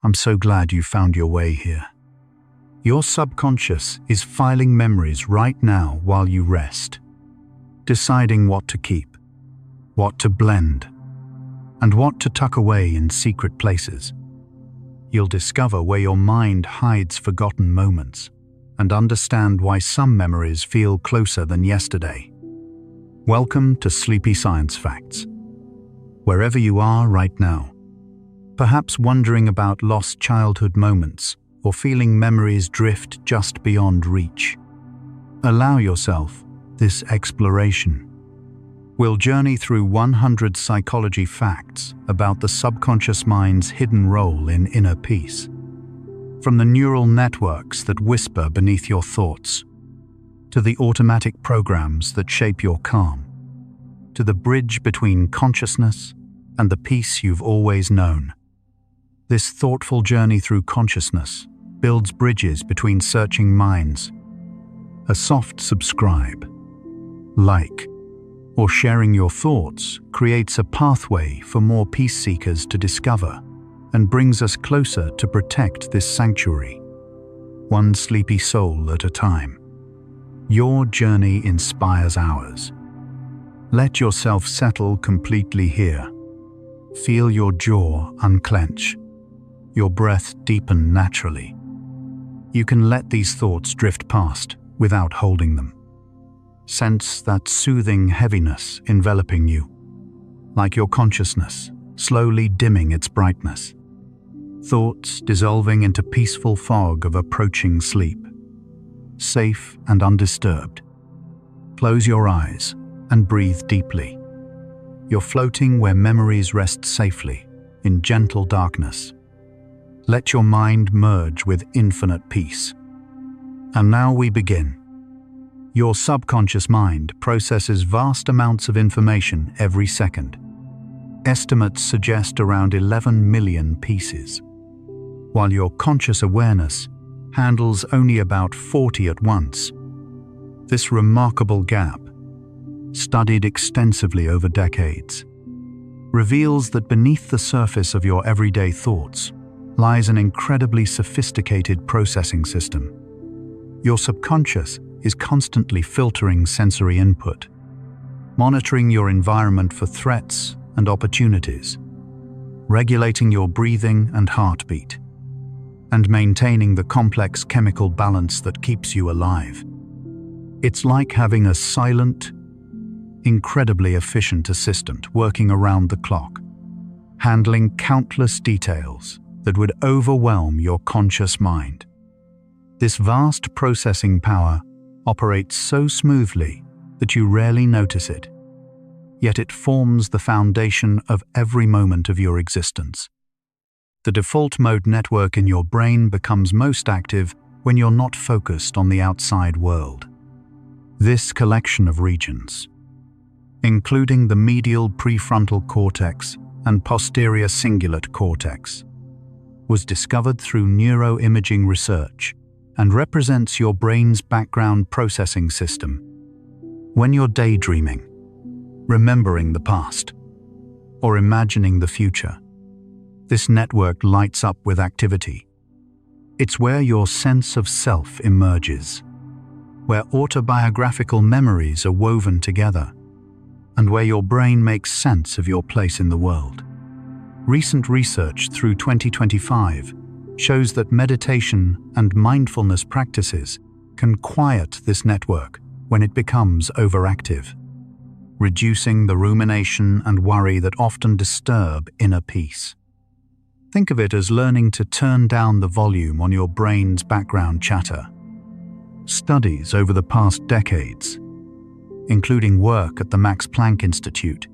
I'm so glad you found your way here. Your subconscious is filing memories right now while you rest, deciding what to keep, what to blend, and what to tuck away in secret places. You'll discover where your mind hides forgotten moments and understand why some memories feel closer than yesterday. Welcome to Sleepy Science Facts. Wherever you are right now, perhaps wondering about lost childhood moments or feeling memories drift just beyond reach, allow yourself this exploration. We'll journey through 100 psychology facts about the subconscious mind's hidden role in inner peace. From the neural networks that whisper beneath your thoughts, to the automatic programs that shape your calm, to the bridge between consciousness and the peace you've always known. This thoughtful journey through consciousness builds bridges between searching minds. A soft subscribe, like, or sharing your thoughts creates a pathway for more peace seekers to discover and brings us closer to protect this sanctuary, one sleepy soul at a time. Your journey inspires ours. Let yourself settle completely here. Feel your jaw unclench, your breath deepen naturally. You can let these thoughts drift past without holding them. Sense that soothing heaviness enveloping you, like your consciousness slowly dimming its brightness. Thoughts dissolving into peaceful fog of approaching sleep. Safe and undisturbed. Close your eyes and breathe deeply. You're floating where memories rest safely, in gentle darkness. Let your mind merge with infinite peace. And now we begin. Your subconscious mind processes vast amounts of information every second. Estimates suggest around 11 million pieces, while your conscious awareness handles only about 40 at once. This remarkable gap, studied extensively over decades, reveals that beneath the surface of your everyday thoughts lies an incredibly sophisticated processing system. Your subconscious is constantly filtering sensory input, monitoring your environment for threats and opportunities, regulating your breathing and heartbeat, and maintaining the complex chemical balance that keeps you alive. It's like having a silent, incredibly efficient assistant working around the clock, handling countless details that would overwhelm your conscious mind. This vast processing power operates so smoothly that you rarely notice it, yet it forms the foundation of every moment of your existence. The default mode network in your brain becomes most active when you're not focused on the outside world. This collection of regions, including the medial prefrontal cortex and posterior cingulate cortex, was discovered through neuroimaging research and represents your brain's background processing system. When you're daydreaming, remembering the past, or imagining the future, this network lights up with activity. It's where your sense of self emerges, where autobiographical memories are woven together, and where your brain makes sense of your place in the world. Recent research through 2025 shows that meditation and mindfulness practices can quiet this network when it becomes overactive, reducing the rumination and worry that often disturb inner peace. Think of it as learning to turn down the volume on your brain's background chatter. Studies over the past decades, including work at the Max Planck Institute,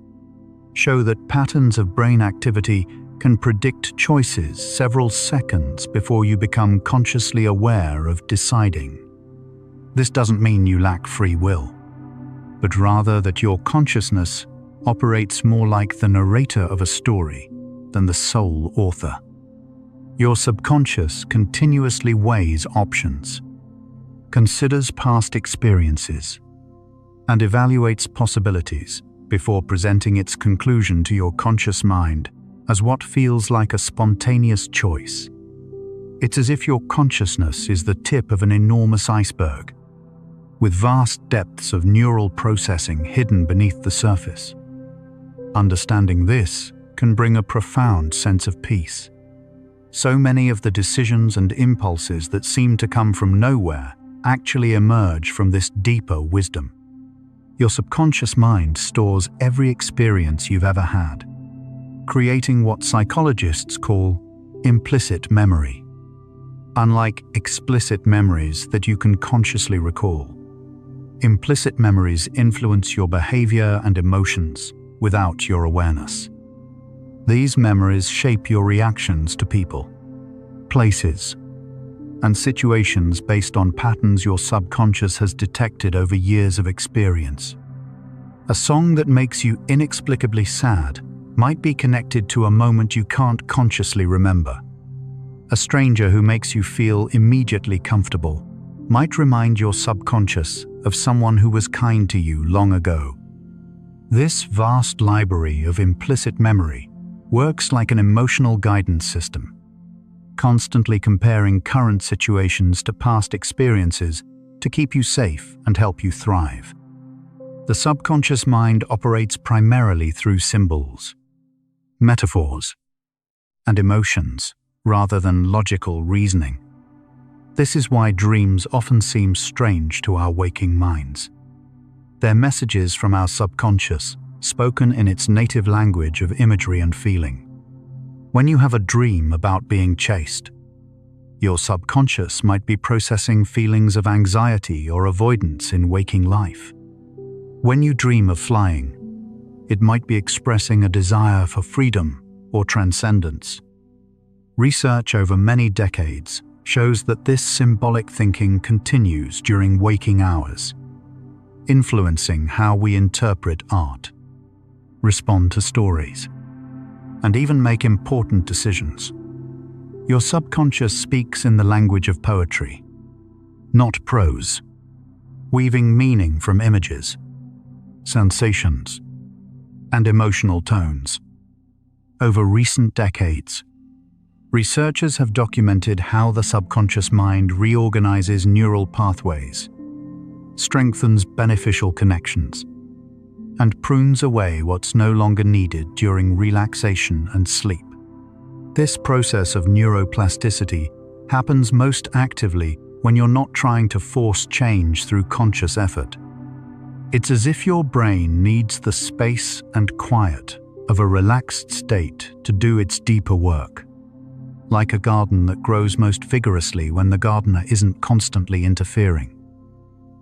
show that patterns of brain activity can predict choices several seconds before you become consciously aware of deciding. This doesn't mean you lack free will, but rather that your consciousness operates more like the narrator of a story than the sole author. Your subconscious continuously weighs options, considers past experiences, and evaluates possibilities before presenting its conclusion to your conscious mind as what feels like a spontaneous choice It's as if your consciousness is the tip of an enormous iceberg, with vast depths of neural processing hidden beneath the surface. Understanding this can bring a profound sense of peace. So many of the decisions and impulses that seem to come from nowhere actually emerge from this deeper wisdom. Your subconscious mind stores every experience you've ever had, creating what psychologists call implicit memory. Unlike explicit memories that you can consciously recall, implicit memories influence your behavior and emotions without your awareness. These memories shape your reactions to people, places, and situations based on patterns your subconscious has detected over years of experience. A song that makes you inexplicably sad might be connected to a moment you can't consciously remember. A stranger who makes you feel immediately comfortable might remind your subconscious of someone who was kind to you long ago. This vast library of implicit memory works like an emotional guidance system, constantly comparing current situations to past experiences to keep you safe and help you thrive. The subconscious mind operates primarily through symbols, metaphors, and emotions, rather than logical reasoning. This is why dreams often seem strange to our waking minds. They're messages from our subconscious, spoken in its native language of imagery and feeling. When you have a dream about being chased, your subconscious might be processing feelings of anxiety or avoidance in waking life. When you dream of flying, it might be expressing a desire for freedom or transcendence. Research over many decades shows that this symbolic thinking continues during waking hours, influencing how we interpret art, respond to stories, and even make important decisions. Your subconscious speaks in the language of poetry, not prose, weaving meaning from images, sensations, and emotional tones. Over recent decades, researchers have documented how the subconscious mind reorganizes neural pathways, strengthens beneficial connections, and prunes away what's no longer needed during relaxation and sleep. This process of neuroplasticity happens most actively when you're not trying to force change through conscious effort. It's as if your brain needs the space and quiet of a relaxed state to do its deeper work. Like a garden that grows most vigorously when the gardener isn't constantly interfering.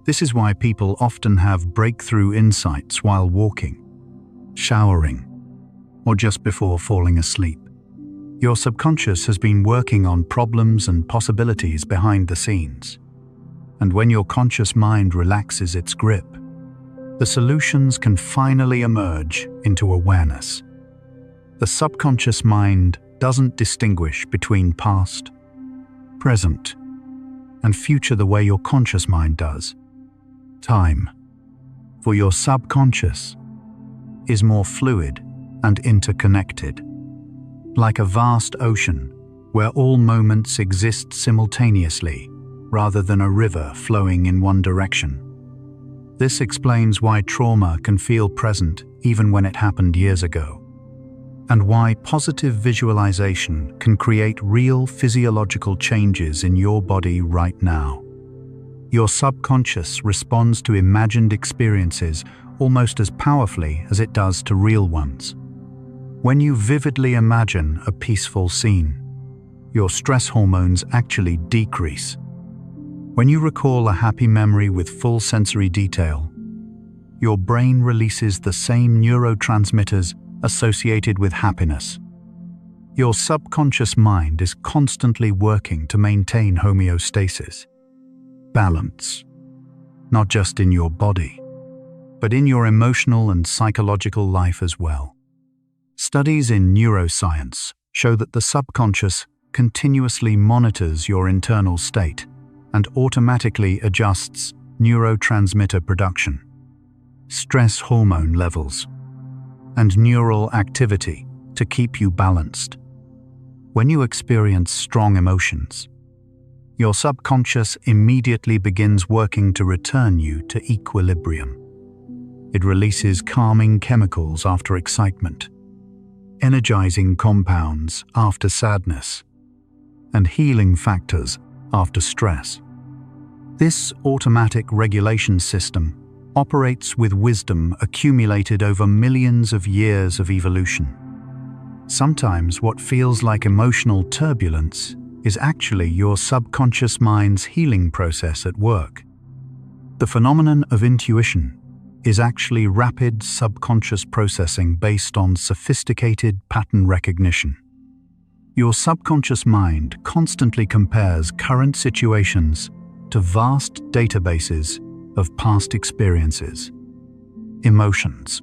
This is why people often have breakthrough insights while walking, showering, or just before falling asleep. Your subconscious has been working on problems and possibilities behind the scenes. And when your conscious mind relaxes its grip, the solutions can finally emerge into awareness. The subconscious mind doesn't distinguish between past, present, and future the way your conscious mind does. Time, for your subconscious, is more fluid and interconnected, like a vast ocean where all moments exist simultaneously rather than a river flowing in one direction. This explains why trauma can feel present even when it happened years ago, and why positive visualization can create real physiological changes in your body right now. Your subconscious responds to imagined experiences almost as powerfully as it does to real ones. When you vividly imagine a peaceful scene, your stress hormones actually decrease. When you recall a happy memory with full sensory detail, your brain releases the same neurotransmitters associated with happiness. Your subconscious mind is constantly working to maintain homeostasis, balance, not just in your body, but in your emotional and psychological life as well. Studies in neuroscience show that the subconscious continuously monitors your internal state and automatically adjusts neurotransmitter production, stress hormone levels, and neural activity to keep you balanced. When you experience strong emotions, your subconscious immediately begins working to return you to equilibrium. It releases calming chemicals after excitement, energizing compounds after sadness, and healing factors after stress. This automatic regulation system operates with wisdom accumulated over millions of years of evolution. Sometimes what feels like emotional turbulence is actually your subconscious mind's healing process at work. The phenomenon of intuition is actually rapid subconscious processing based on sophisticated pattern recognition. Your subconscious mind constantly compares current situations to vast databases of past experiences, emotions,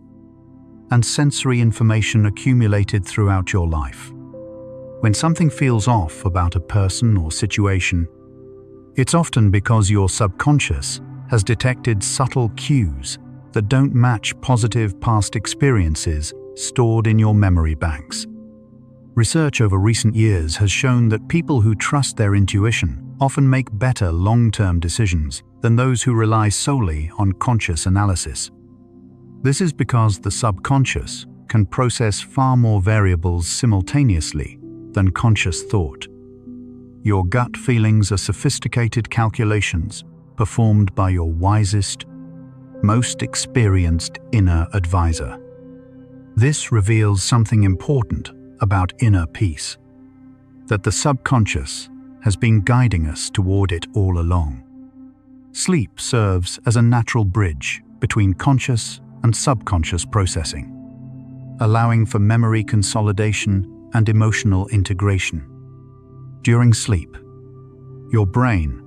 and sensory information accumulated throughout your life. When something feels off about a person or situation, it's often because your subconscious has detected subtle cues that don't match positive past experiences stored in your memory banks. Research over recent years has shown that people who trust their intuition often make better long-term decisions than those who rely solely on conscious analysis. This is because the subconscious can process far more variables simultaneously than conscious thought. Your gut feelings are sophisticated calculations performed by your wisest, most experienced inner advisor. This reveals something important about inner peace, that the subconscious has been guiding us toward it all along. Sleep serves as a natural bridge between conscious and subconscious processing, allowing for memory consolidation and emotional integration. During sleep, your brain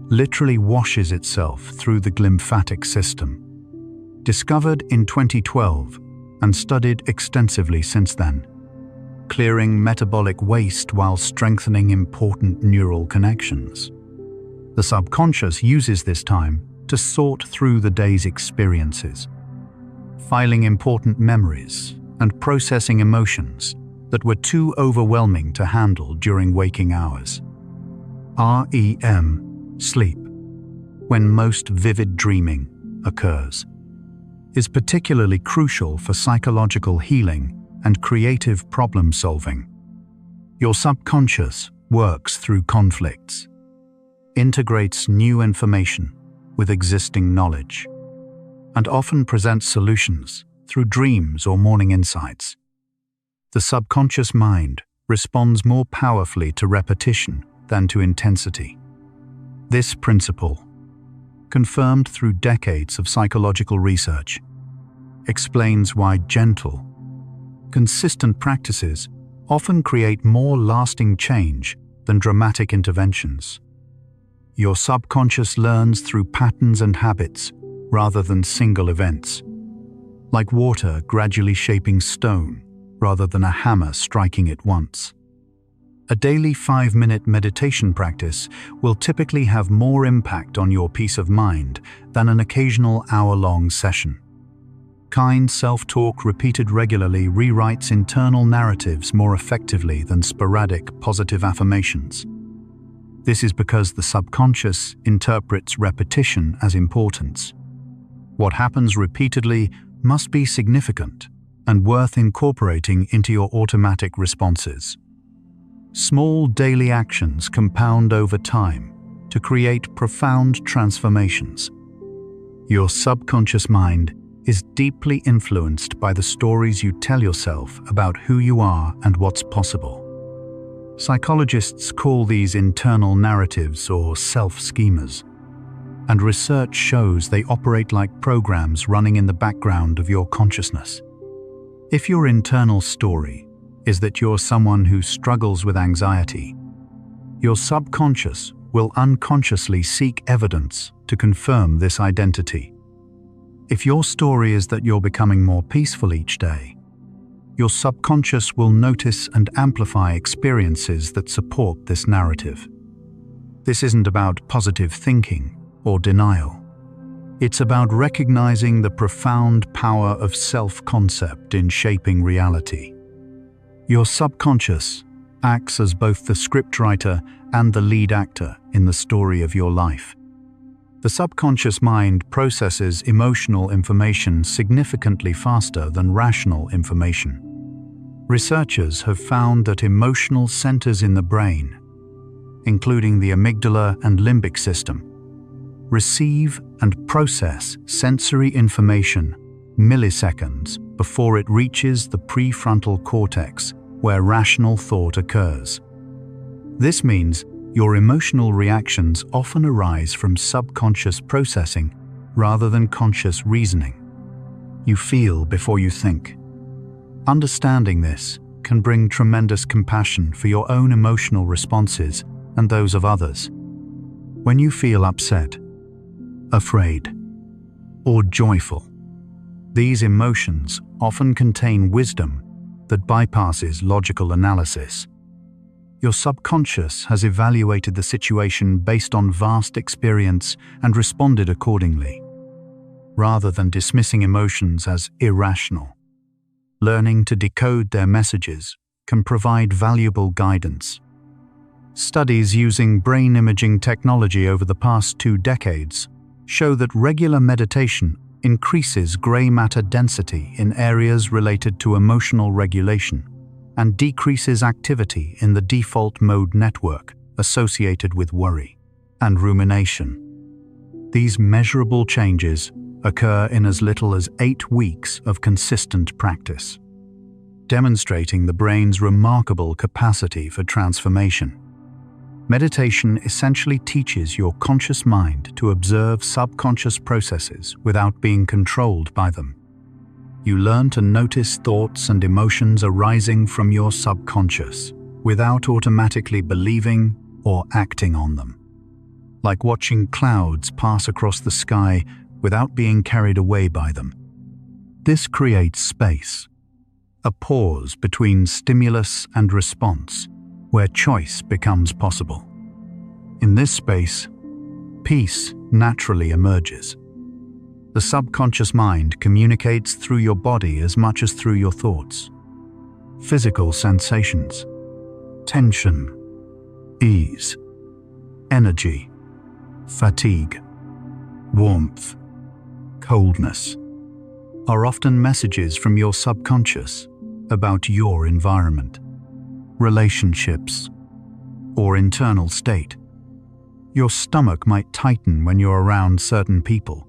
literally washes itself through the glymphatic system. Discovered in 2012 and studied extensively since then, clearing metabolic waste while strengthening important neural connections. The subconscious uses this time to sort through the day's experiences, filing important memories and processing emotions that were too overwhelming to handle during waking hours. REM, sleep, when most vivid dreaming occurs, is particularly crucial for psychological healing and creative problem-solving. Your subconscious works through conflicts, integrates new information with existing knowledge, and often presents solutions through dreams or morning insights. The subconscious mind responds more powerfully to repetition than to intensity. This principle, confirmed through decades of psychological research, explains why gentle, consistent practices often create more lasting change than dramatic interventions. Your subconscious learns through patterns and habits rather than single events, like water gradually shaping stone rather than a hammer striking it once. A daily 5-minute meditation practice will typically have more impact on your peace of mind than an occasional hour-long session. Kind self-talk repeated regularly rewrites internal narratives more effectively than sporadic positive affirmations. This is because the subconscious interprets repetition as importance. What happens repeatedly must be significant and worth incorporating into your automatic responses. Small daily actions compound over time to create profound transformations. Your subconscious mind is deeply influenced by the stories you tell yourself about who you are and what's possible. Psychologists call these internal narratives or self-schemas, and research shows they operate like programs running in the background of your consciousness. If your internal story is that you're someone who struggles with anxiety, your subconscious will unconsciously seek evidence to confirm this identity. If your story is that you're becoming more peaceful each day, your subconscious will notice and amplify experiences that support this narrative. This isn't about positive thinking or denial. It's about recognizing the profound power of self-concept in shaping reality. Your subconscious acts as both the scriptwriter and the lead actor in the story of your life. The subconscious mind processes emotional information significantly faster than rational information. Researchers have found that emotional centers in the brain, including the amygdala and limbic system, receive and process sensory information milliseconds before it reaches the prefrontal cortex, where rational thought occurs. This means your emotional reactions often arise from subconscious processing rather than conscious reasoning. You feel before you think. Understanding this can bring tremendous compassion for your own emotional responses and those of others. When you feel upset, afraid, or joyful, these emotions often contain wisdom that bypasses logical analysis. Your subconscious has evaluated the situation based on vast experience and responded accordingly, rather than dismissing emotions as irrational. Learning to decode their messages can provide valuable guidance. Studies using brain imaging technology over the past 2 decades show that regular meditation increases gray matter density in areas related to emotional regulation and decreases activity in the default mode network associated with worry and rumination. These measurable changes occur in as little as 8 weeks of consistent practice, demonstrating the brain's remarkable capacity for transformation. Meditation essentially teaches your conscious mind to observe subconscious processes without being controlled by them. You learn to notice thoughts and emotions arising from your subconscious without automatically believing or acting on them. Like watching clouds pass across the sky without being carried away by them. This creates space, a pause between stimulus and response, where choice becomes possible. In this space, peace naturally emerges. The subconscious mind communicates through your body as much as through your thoughts. Physical sensations, tension, ease, energy, fatigue, warmth, coldness, are often messages from your subconscious about your environment, relationships, or internal state. Your stomach might tighten when you're around certain people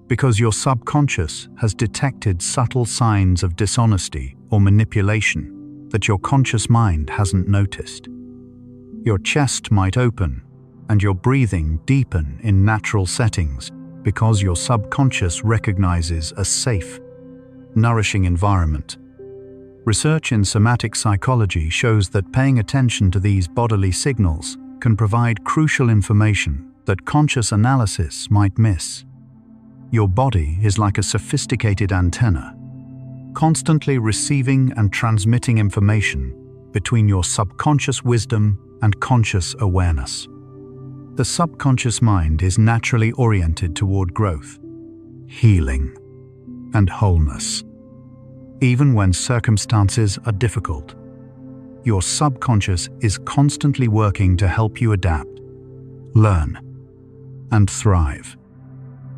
because your subconscious has detected subtle signs of dishonesty or manipulation that your conscious mind hasn't noticed. Your chest might open and your breathing deepen in natural settings because your subconscious recognizes a safe, nourishing environment. Research in somatic psychology shows that paying attention to these bodily signals can provide crucial information that conscious analysis might miss. Your body is like a sophisticated antenna, constantly receiving and transmitting information between your subconscious wisdom and conscious awareness. The subconscious mind is naturally oriented toward growth, healing, and wholeness. Even when circumstances are difficult, your subconscious is constantly working to help you adapt, learn, and thrive.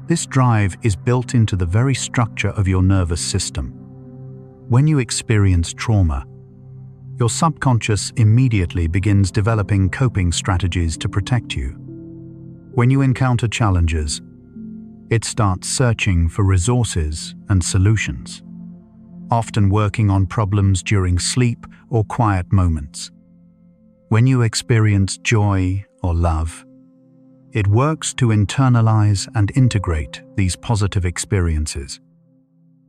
This drive is built into the very structure of your nervous system. When you experience trauma, your subconscious immediately begins developing coping strategies to protect you. When you encounter challenges, it starts searching for resources and solutions, often working on problems during sleep or quiet moments. When you experience joy or love, it works to internalize and integrate these positive experiences.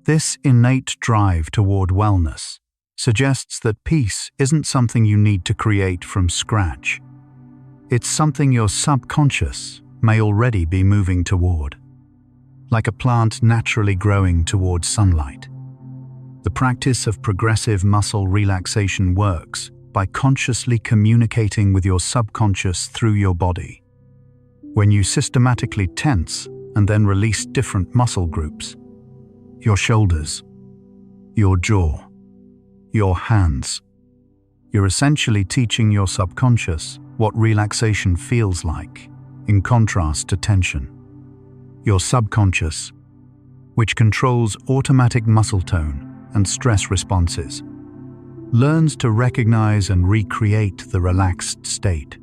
This innate drive toward wellness suggests that peace isn't something you need to create from scratch. It's something your subconscious may already be moving toward, like a plant naturally growing towards sunlight. The practice of progressive muscle relaxation works by consciously communicating with your subconscious through your body. When you systematically tense and then release different muscle groups, your shoulders, your jaw, your hands, You're essentially teaching your subconscious what relaxation feels like, in contrast to tension. Your subconscious, which controls automatic muscle tone and stress responses, learns to recognize and recreate the relaxed state.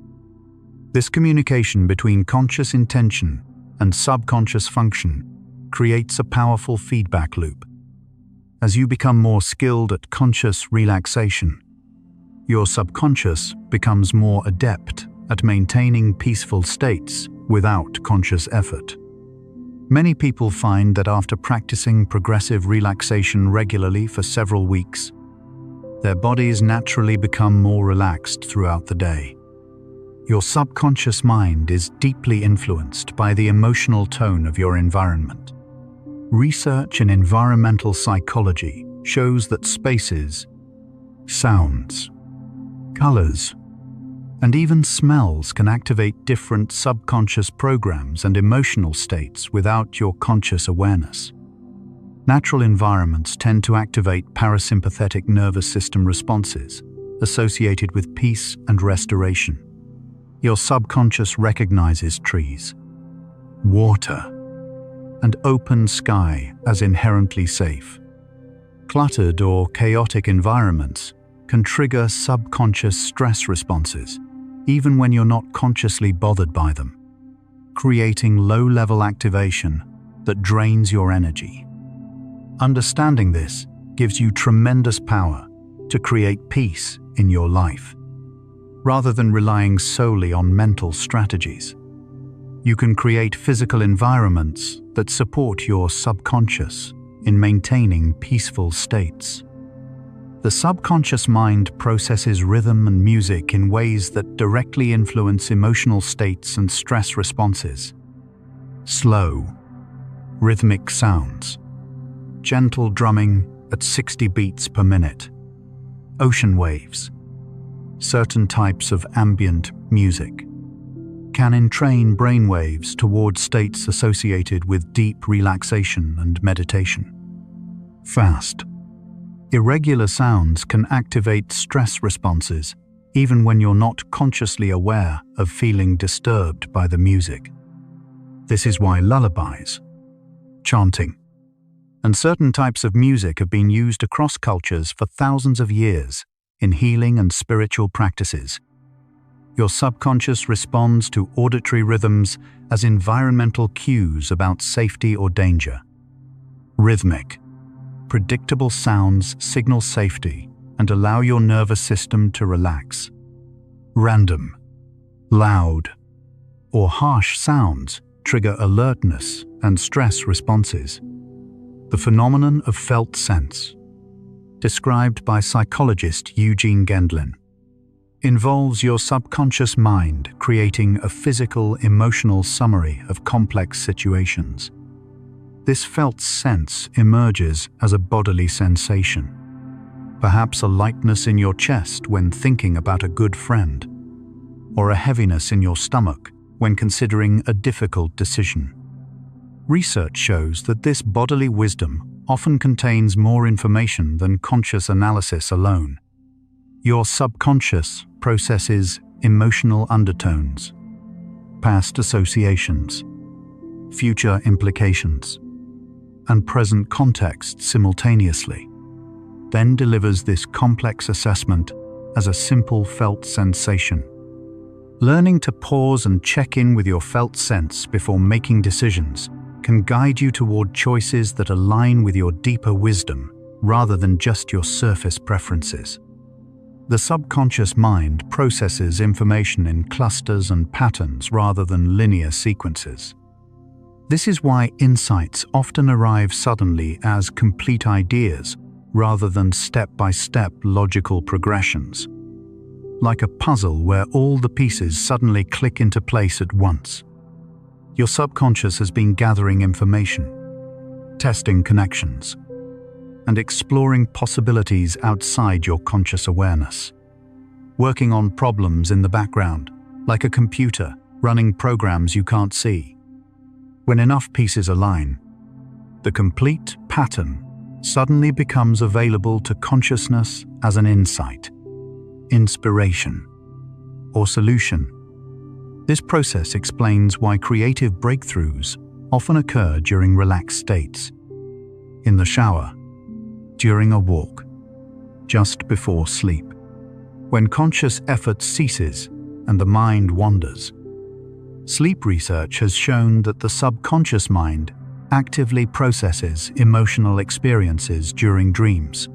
This communication between conscious intention and subconscious function creates a powerful feedback loop. As you become more skilled at conscious relaxation, your subconscious becomes more adept at maintaining peaceful states without conscious effort. Many people find that after practicing progressive relaxation regularly for several weeks, their bodies naturally become more relaxed throughout the day. Your subconscious mind is deeply influenced by the emotional tone of your environment. Research in environmental psychology shows that spaces, sounds, colors, and even smells can activate different subconscious programs and emotional states without your conscious awareness. Natural environments tend to activate parasympathetic nervous system responses associated with peace and restoration. Your subconscious recognizes trees, water, and open sky as inherently safe. Cluttered or chaotic environments can trigger subconscious stress responses, even when you're not consciously bothered by them, creating low-level activation that drains your energy. Understanding this gives you tremendous power to create peace in your life, rather than relying solely on mental strategies. You can create physical environments that support your subconscious in maintaining peaceful states. The subconscious mind processes rhythm and music in ways that directly influence emotional states and stress responses. Slow, rhythmic sounds, gentle drumming at 60 beats per minute, ocean waves, certain types of ambient music can entrain brainwaves toward states associated with deep relaxation and meditation. Fast, irregular sounds can activate stress responses even when you're not consciously aware of feeling disturbed by the music. This is why lullabies, chanting, and certain types of music have been used across cultures for thousands of years in healing and spiritual practices. Your subconscious responds to auditory rhythms as environmental cues about safety or danger. Rhythmic, predictable sounds signal safety and allow your nervous system to relax. Random, loud, or harsh sounds trigger alertness and stress responses. The phenomenon of felt sense, described by psychologist Eugene Gendlin, involves your subconscious mind creating a physical, emotional summary of complex situations. This felt sense emerges as a bodily sensation, perhaps a lightness in your chest when thinking about a good friend, or a heaviness in your stomach when considering a difficult decision. Research shows that this bodily wisdom often contains more information than conscious analysis alone. Your subconscious processes emotional undertones, past associations, future implications, and present context simultaneously, then delivers this complex assessment as a simple felt sensation. Learning to pause and check in with your felt sense before making decisions can guide you toward choices that align with your deeper wisdom rather than just your surface preferences. The subconscious mind processes information in clusters and patterns rather than linear sequences. This is why insights often arrive suddenly as complete ideas rather than step-by-step logical progressions, like a puzzle where all the pieces suddenly click into place at once. Your subconscious has been gathering information, testing connections, and exploring possibilities outside your conscious awareness, working on problems in the background, like a computer running programs you can't see. When enough pieces align, the complete pattern suddenly becomes available to consciousness as an insight. inspiration, or solution. This process explains why creative breakthroughs often occur during relaxed states, in the shower, during a walk, just before sleep, when conscious effort ceases and the mind wanders. Sleep research has shown that the subconscious mind actively processes emotional experiences during dreams,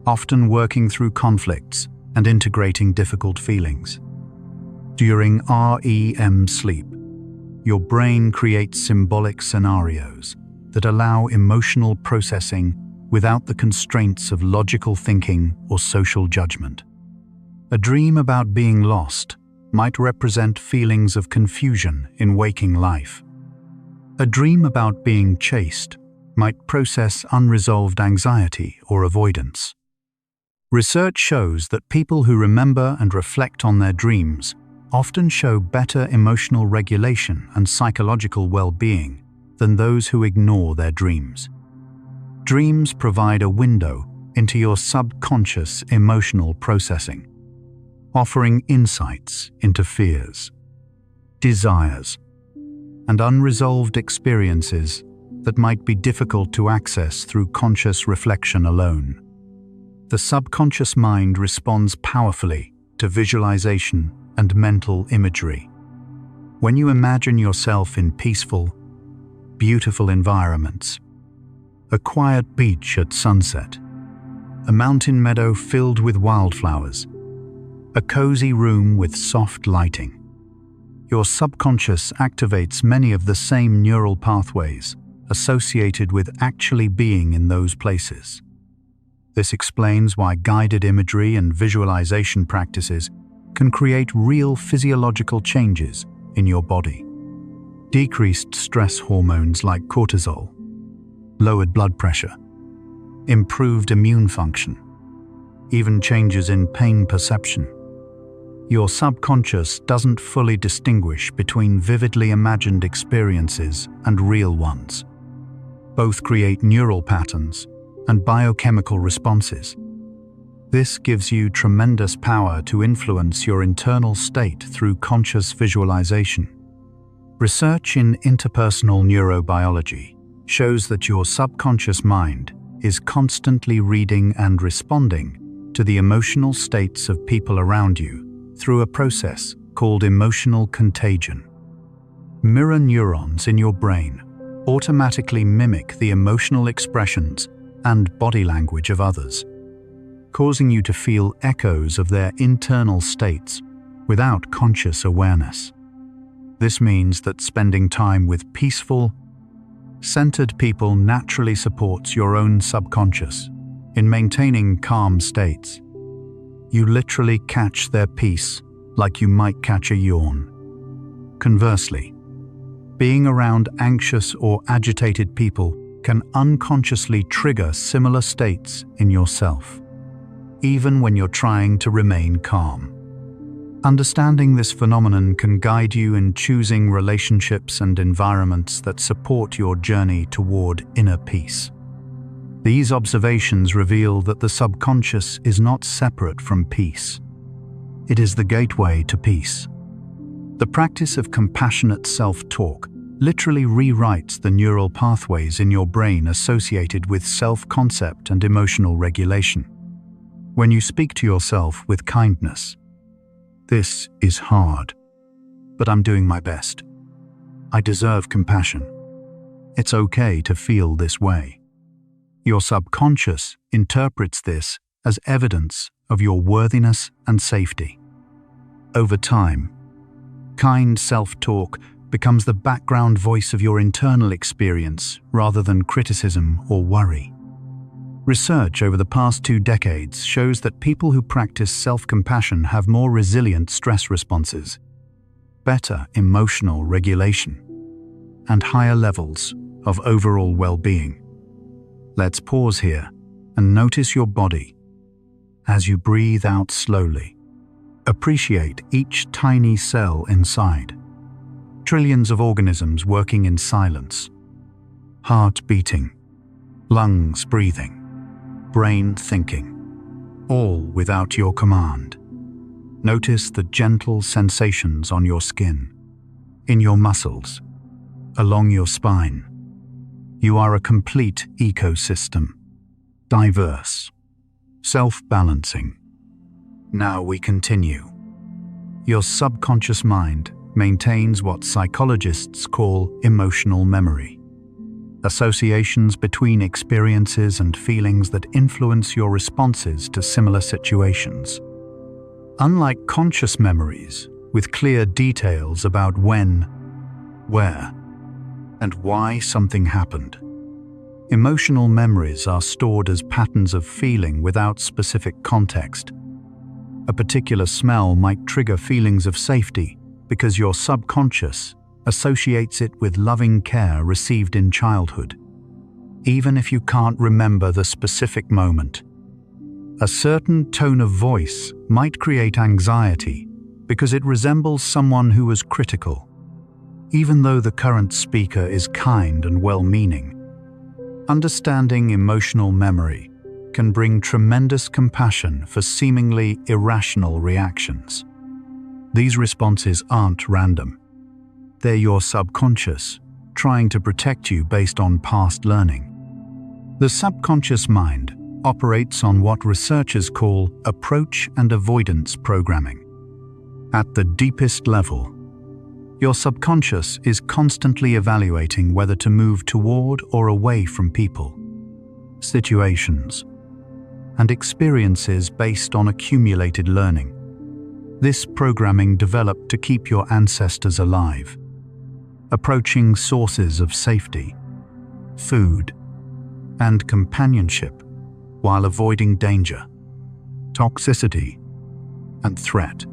often working through conflicts and integrating difficult feelings. During REM sleep, your brain creates symbolic scenarios that allow emotional processing without the constraints of logical thinking or social judgment. A dream about being lost might represent feelings of confusion in waking life. A dream about being chased might process unresolved anxiety or avoidance. Research shows that people who remember and reflect on their dreams often show better emotional regulation and psychological well-being than those who ignore their dreams. Dreams provide a window into your subconscious emotional processing, offering insights into fears, desires, and unresolved experiences that might be difficult to access through conscious reflection alone. The subconscious mind responds powerfully to visualization and mental imagery. When you imagine yourself in peaceful, beautiful environments, a quiet beach at sunset, a mountain meadow filled with wildflowers, a cozy room with soft lighting, your subconscious activates many of the same neural pathways associated with actually being in those places. This explains why guided imagery and visualization practices can create real physiological changes in your body. Decreased stress hormones like cortisol, lowered blood pressure, improved immune function, even changes in pain perception. Your subconscious doesn't fully distinguish between vividly imagined experiences and real ones. Both create neural patterns and biochemical responses. This gives you tremendous power to influence your internal state through conscious visualization. Research in interpersonal neurobiology shows that your subconscious mind is constantly reading and responding to the emotional states of people around you through a process called emotional contagion. Mirror neurons in your brain automatically mimic the emotional expressions and body language of others, causing you to feel echoes of their internal states without conscious awareness. This means that spending time with peaceful, centered people naturally supports your own subconscious in maintaining calm states. You literally catch their peace like you might catch a yawn. Conversely, being around anxious or agitated people can unconsciously trigger similar states in yourself, even when you're trying to remain calm. Understanding this phenomenon can guide you in choosing relationships and environments that support your journey toward inner peace. These observations reveal that the subconscious is not separate from peace. It is the gateway to peace. The practice of compassionate self-talk literally rewrites the neural pathways in your brain associated with self-concept and emotional regulation. When you speak to yourself with kindness, "This is hard, but I'm doing my best. I deserve compassion. It's okay to feel this way." Your subconscious interprets this as evidence of your worthiness and safety. Over time, kind self-talk becomes the background voice of your internal experience rather than criticism or worry. Research over the past 2 decades shows that people who practice self-compassion have more resilient stress responses, better emotional regulation, and higher levels of overall well-being. Let's pause here and notice your body as you breathe out slowly. Appreciate each tiny cell inside. Trillions of organisms working in silence. Heart beating, lungs breathing, brain thinking, all without your command. Notice the gentle sensations on your skin, in your muscles, along your spine. You are a complete ecosystem, diverse, self-balancing. Now we continue. Your subconscious mind maintains what psychologists call emotional memory, associations between experiences and feelings that influence your responses to similar situations. Unlike conscious memories, with clear details about when, where, and why something happened, emotional memories are stored as patterns of feeling without specific context. A particular smell might trigger feelings of safety because your subconscious associates it with loving care received in childhood, even if you can't remember the specific moment. A certain tone of voice might create anxiety because it resembles someone who was critical, even though the current speaker is kind and well-meaning. Understanding emotional memory can bring tremendous compassion for seemingly irrational reactions. These responses aren't random. They're your subconscious, trying to protect you based on past learning. The subconscious mind operates on what researchers call approach and avoidance programming. At the deepest level, your subconscious is constantly evaluating whether to move toward or away from people, situations, and experiences based on accumulated learning. This programming developed to keep your ancestors alive, approaching sources of safety, food, and companionship while avoiding danger, toxicity, and threat.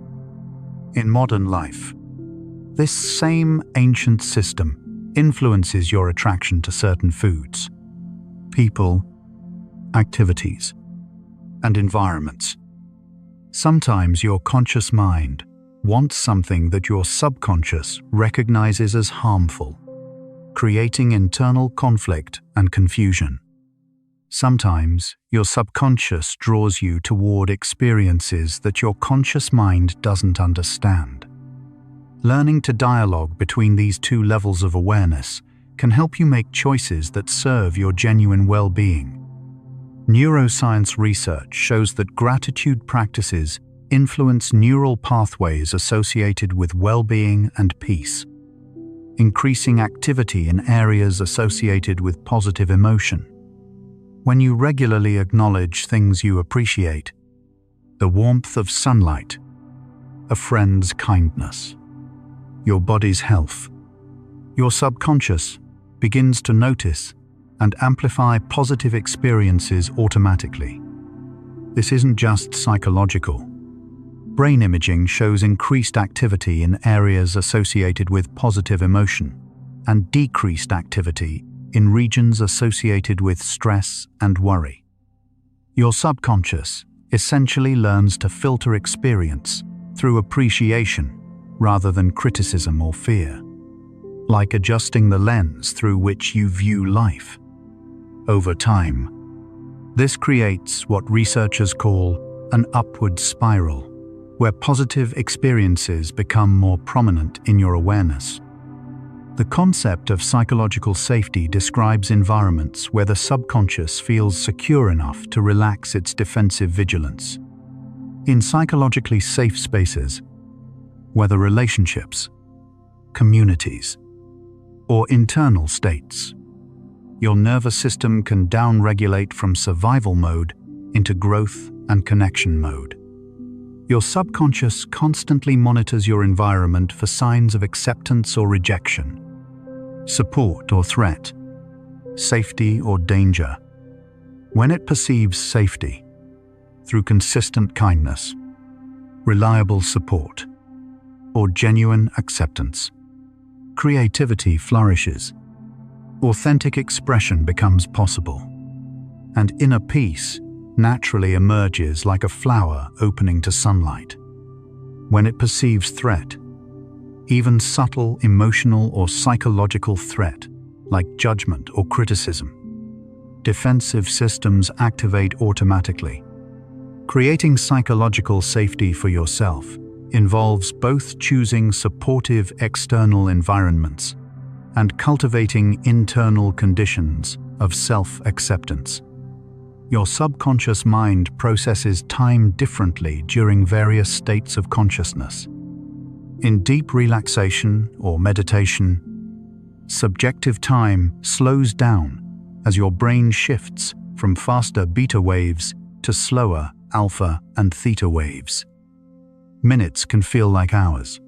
In modern life, this same ancient system influences your attraction to certain foods, people, activities, and environments. Sometimes your conscious mind wants something that your subconscious recognizes as harmful, creating internal conflict and confusion. Sometimes your subconscious draws you toward experiences that your conscious mind doesn't understand. Learning to dialogue between these two levels of awareness can help you make choices that serve your genuine well-being. Neuroscience research shows that gratitude practices influence neural pathways associated with well-being and peace, increasing activity in areas associated with positive emotion. When you regularly acknowledge things you appreciate, the warmth of sunlight, a friend's kindness, your body's health, your subconscious begins to notice and amplify positive experiences automatically. This isn't just psychological. Brain imaging shows increased activity in areas associated with positive emotion and decreased activity in regions associated with stress and worry. Your subconscious essentially learns to filter experience through appreciation rather than criticism or fear, like adjusting the lens through which you view life. Over time, this creates what researchers call an upward spiral, where positive experiences become more prominent in your awareness. The concept of psychological safety describes environments where the subconscious feels secure enough to relax its defensive vigilance. In psychologically safe spaces, whether relationships, communities, or internal states, your nervous system can downregulate from survival mode into growth and connection mode. Your subconscious constantly monitors your environment for signs of acceptance or rejection, support or threat, safety or danger. When it perceives safety, through consistent kindness, reliable support, or genuine acceptance, creativity flourishes, authentic expression becomes possible, and inner peace naturally emerges like a flower opening to sunlight. When it perceives threat, even subtle emotional or psychological threat, like judgment or criticism, defensive systems activate automatically, creating psychological safety for yourself involves both choosing supportive external environments and cultivating internal conditions of self-acceptance. Your subconscious mind processes time differently during various states of consciousness. In deep relaxation or meditation, subjective time slows down as your brain shifts from faster beta waves to slower alpha and theta waves. Minutes can feel like hours,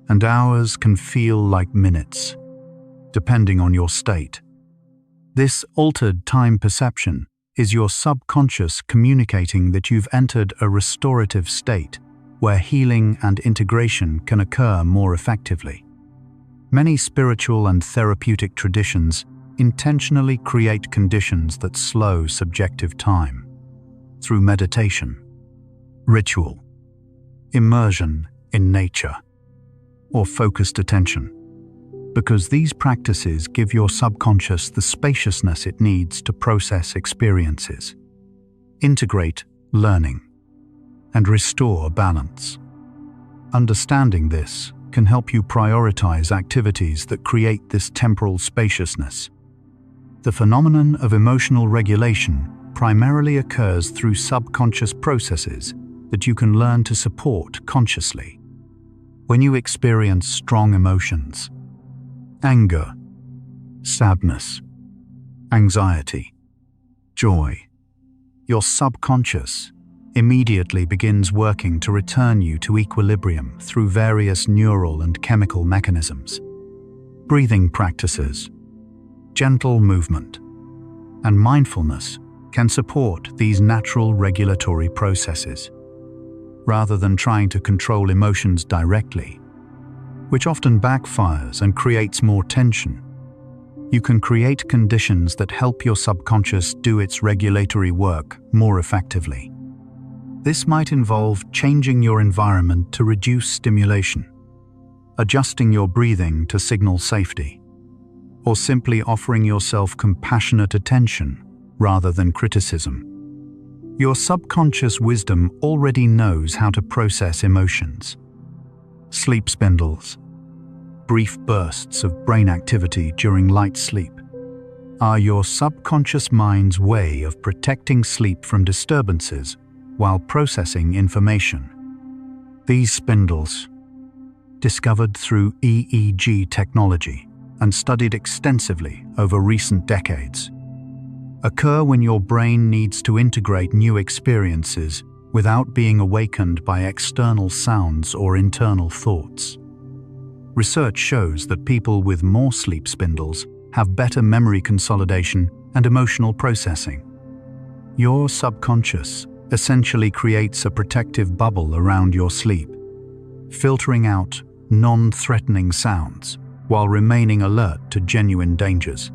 and hours can feel like minutes, depending on your state. This altered time perception is your subconscious communicating that you've entered a restorative state where healing and integration can occur more effectively. Many spiritual and therapeutic traditions intentionally create conditions that slow subjective time through meditation, ritual, immersion in nature, or focused attention, because these practices give your subconscious the spaciousness it needs to process experiences, integrate learning, and restore balance. Understanding this can help you prioritize activities that create this temporal spaciousness. The phenomenon of emotional regulation primarily occurs through subconscious processes that you can learn to support consciously. When you experience strong emotions, anger, sadness, anxiety, joy, your subconscious immediately begins working to return you to equilibrium through various neural and chemical mechanisms. Breathing practices, gentle movement, and mindfulness can support these natural regulatory processes, rather than trying to control emotions directly, which often backfires and creates more tension. You can create conditions that help your subconscious do its regulatory work more effectively. This might involve changing your environment to reduce stimulation, adjusting your breathing to signal safety, or simply offering yourself compassionate attention rather than criticism. Your subconscious wisdom already knows how to process emotions. Sleep spindles, brief bursts of brain activity during light sleep, are your subconscious mind's way of protecting sleep from disturbances while processing information. These spindles, discovered through EEG technology and studied extensively over recent decades, occur when your brain needs to integrate new experiences without being awakened by external sounds or internal thoughts. Research shows that people with more sleep spindles have better memory consolidation and emotional processing. Your subconscious essentially creates a protective bubble around your sleep, filtering out non-threatening sounds while remaining alert to genuine dangers.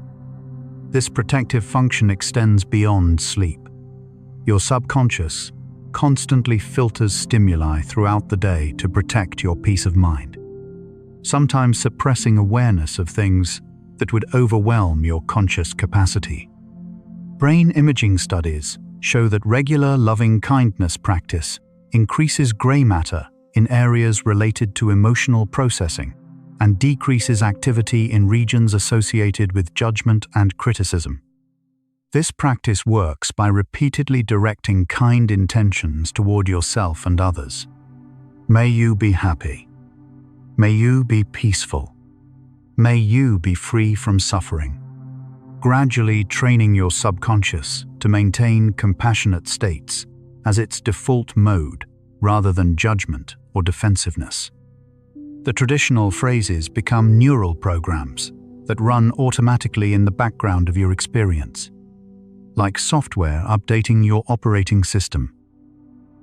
This protective function extends beyond sleep. Your subconscious constantly filters stimuli throughout the day to protect your peace of mind, sometimes suppressing awareness of things that would overwhelm your conscious capacity. Brain imaging studies show that regular loving-kindness practice increases gray matter in areas related to emotional processing and decreases activity in regions associated with judgment and criticism. This practice works by repeatedly directing kind intentions toward yourself and others. May you be happy. May you be peaceful. May you be free from suffering. Gradually training your subconscious to maintain compassionate states as its default mode rather than judgment or defensiveness. The traditional phrases become neural programs that run automatically in the background of your experience, like software updating your operating system.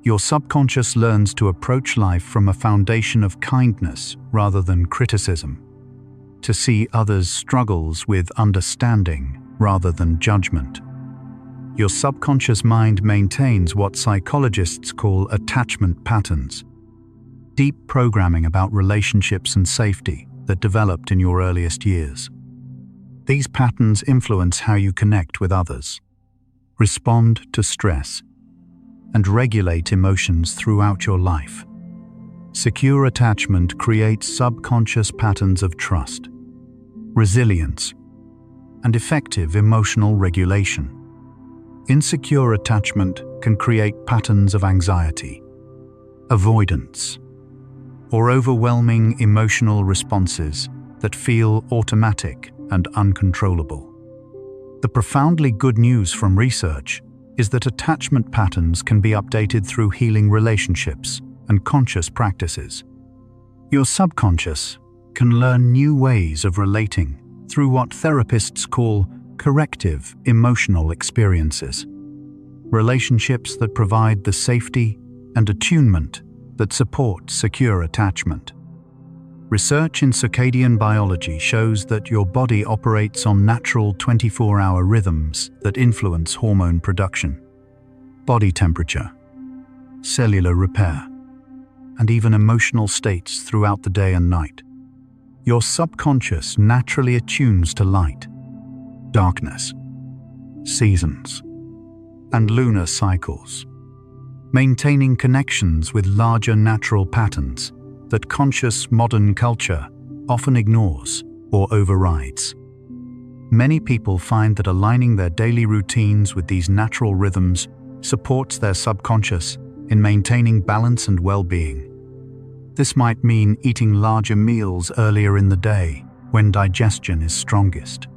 Your subconscious learns to approach life from a foundation of kindness rather than criticism, to see others' struggles with understanding rather than judgment. Your subconscious mind maintains what psychologists call attachment patterns, deep programming about relationships and safety that developed in your earliest years. These patterns influence how you connect with others, respond to stress, and regulate emotions throughout your life. Secure attachment creates subconscious patterns of trust, resilience, and effective emotional regulation. Insecure attachment can create patterns of anxiety, avoidance, or overwhelming emotional responses that feel automatic and uncontrollable. The profoundly good news from research is that attachment patterns can be updated through healing relationships and conscious practices. Your subconscious can learn new ways of relating through what therapists call corrective emotional experiences, relationships that provide the safety and attunement that support secure attachment. Research in circadian biology shows that your body operates on natural 24-hour rhythms that influence hormone production, body temperature, cellular repair, and even emotional states throughout the day and night. Your subconscious naturally attunes to light, darkness, seasons, and lunar cycles, maintaining connections with larger natural patterns that conscious modern culture often ignores or overrides. Many people find that aligning their daily routines with these natural rhythms supports their subconscious in maintaining balance and well-being. This might mean eating larger meals earlier in the day when digestion is strongest,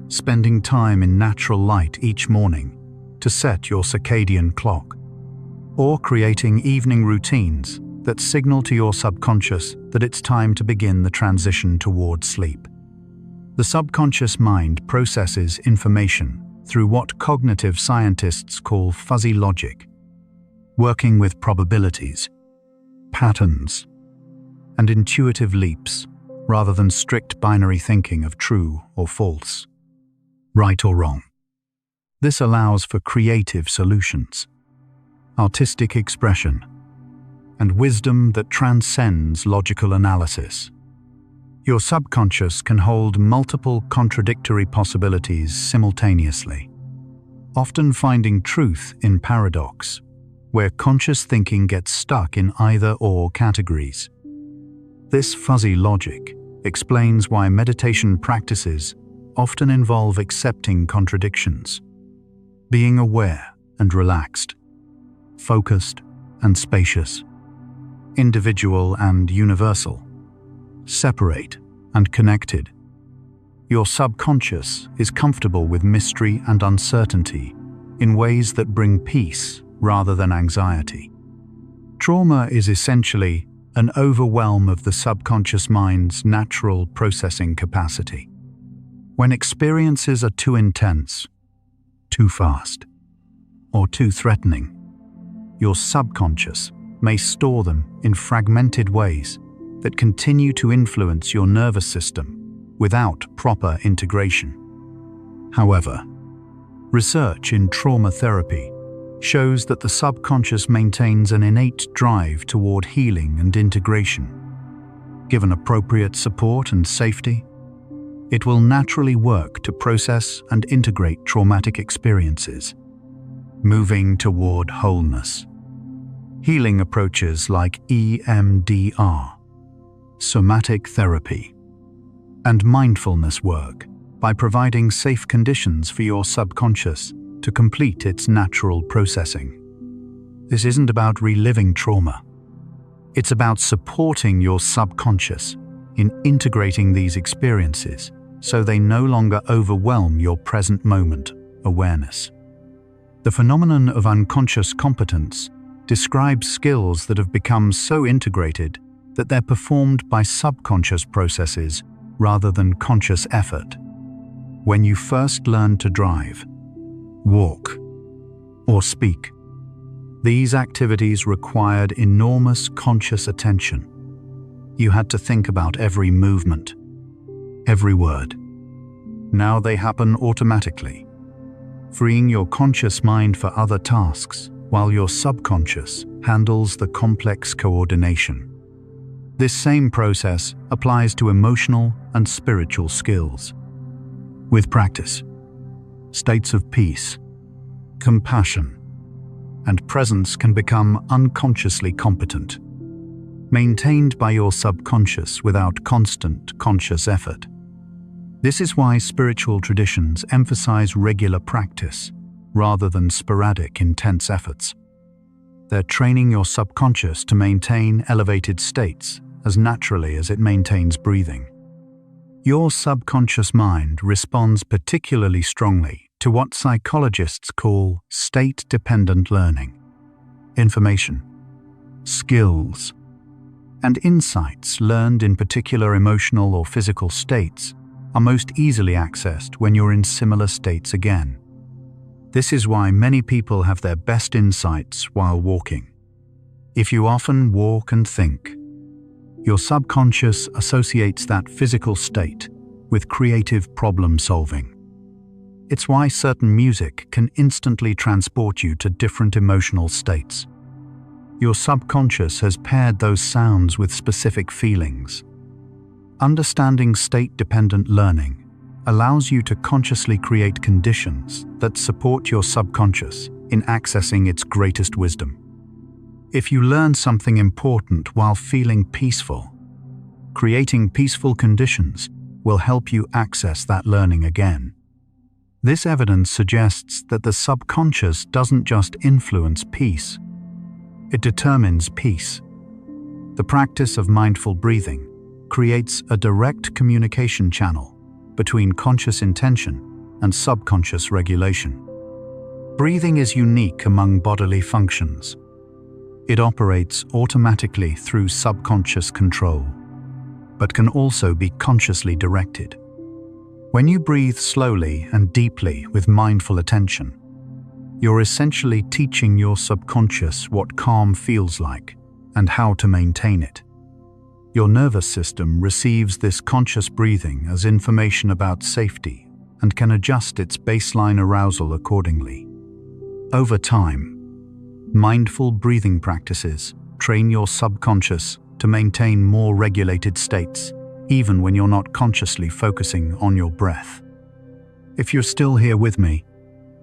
spending time in natural light each morning to set your circadian clock, or creating evening routines that signal to your subconscious that it's time to begin the transition toward sleep. The subconscious mind processes information through what cognitive scientists call fuzzy logic, working with probabilities, patterns, and intuitive leaps rather than strict binary thinking of true or false, right or wrong. This allows for creative solutions, artistic expression, and wisdom that transcends logical analysis. Your subconscious can hold multiple contradictory possibilities simultaneously, often finding truth in paradox, where conscious thinking gets stuck in either-or categories. This fuzzy logic explains why meditation practices often involve accepting contradictions, being aware and relaxed, focused and spacious, individual and universal, separate and connected. Your subconscious is comfortable with mystery and uncertainty in ways that bring peace rather than anxiety. Trauma is essentially an overwhelm of the subconscious mind's natural processing capacity. When experiences are too intense, too fast, or too threatening, your subconscious may store them in fragmented ways that continue to influence your nervous system without proper integration. However, research in trauma therapy shows that the subconscious maintains an innate drive toward healing and integration. Given appropriate support and safety, it will naturally work to process and integrate traumatic experiences, moving toward wholeness. Healing approaches like EMDR, somatic therapy, and mindfulness work by providing safe conditions for your subconscious to complete its natural processing. This isn't about reliving trauma. It's about supporting your subconscious in integrating these experiences so they no longer overwhelm your present moment awareness. The phenomenon of unconscious competence describes skills that have become so integrated that they're performed by subconscious processes rather than conscious effort. When you first learn to drive, walk, or speak, these activities required enormous conscious attention. You had to think about every movement, every word. Now they happen automatically, freeing your conscious mind for other tasks while your subconscious handles the complex coordination. This same process applies to emotional and spiritual skills. With practice, states of peace, compassion, and presence can become unconsciously competent. maintained by your subconscious without constant conscious effort. This is why spiritual traditions emphasize regular practice rather than sporadic, intense efforts. They're training your subconscious to maintain elevated states as naturally as it maintains breathing. Your subconscious mind responds particularly strongly to what psychologists call state-dependent learning. Information, skills, and insights learned in particular emotional or physical states are most easily accessed when you're in similar states again. This is why many people have their best insights while walking. If you often walk and think, your subconscious associates that physical state with creative problem solving. It's why certain music can instantly transport you to different emotional states. Your subconscious has paired those sounds with specific feelings. Understanding state-dependent learning allows you to consciously create conditions that support your subconscious in accessing its greatest wisdom. If you learn something important while feeling peaceful, creating peaceful conditions will help you access that learning again. This evidence suggests that the subconscious doesn't just influence peace, it determines peace. The practice of mindful breathing creates a direct communication channel between conscious intention and subconscious regulation. Breathing is unique among bodily functions. It operates automatically through subconscious control, but can also be consciously directed. When you breathe slowly and deeply with mindful attention, you're essentially teaching your subconscious what calm feels like and how to maintain it. Your nervous system receives this conscious breathing as information about safety and can adjust its baseline arousal accordingly. Over time, mindful breathing practices train your subconscious to maintain more regulated states, even when you're not consciously focusing on your breath. If you're still here with me,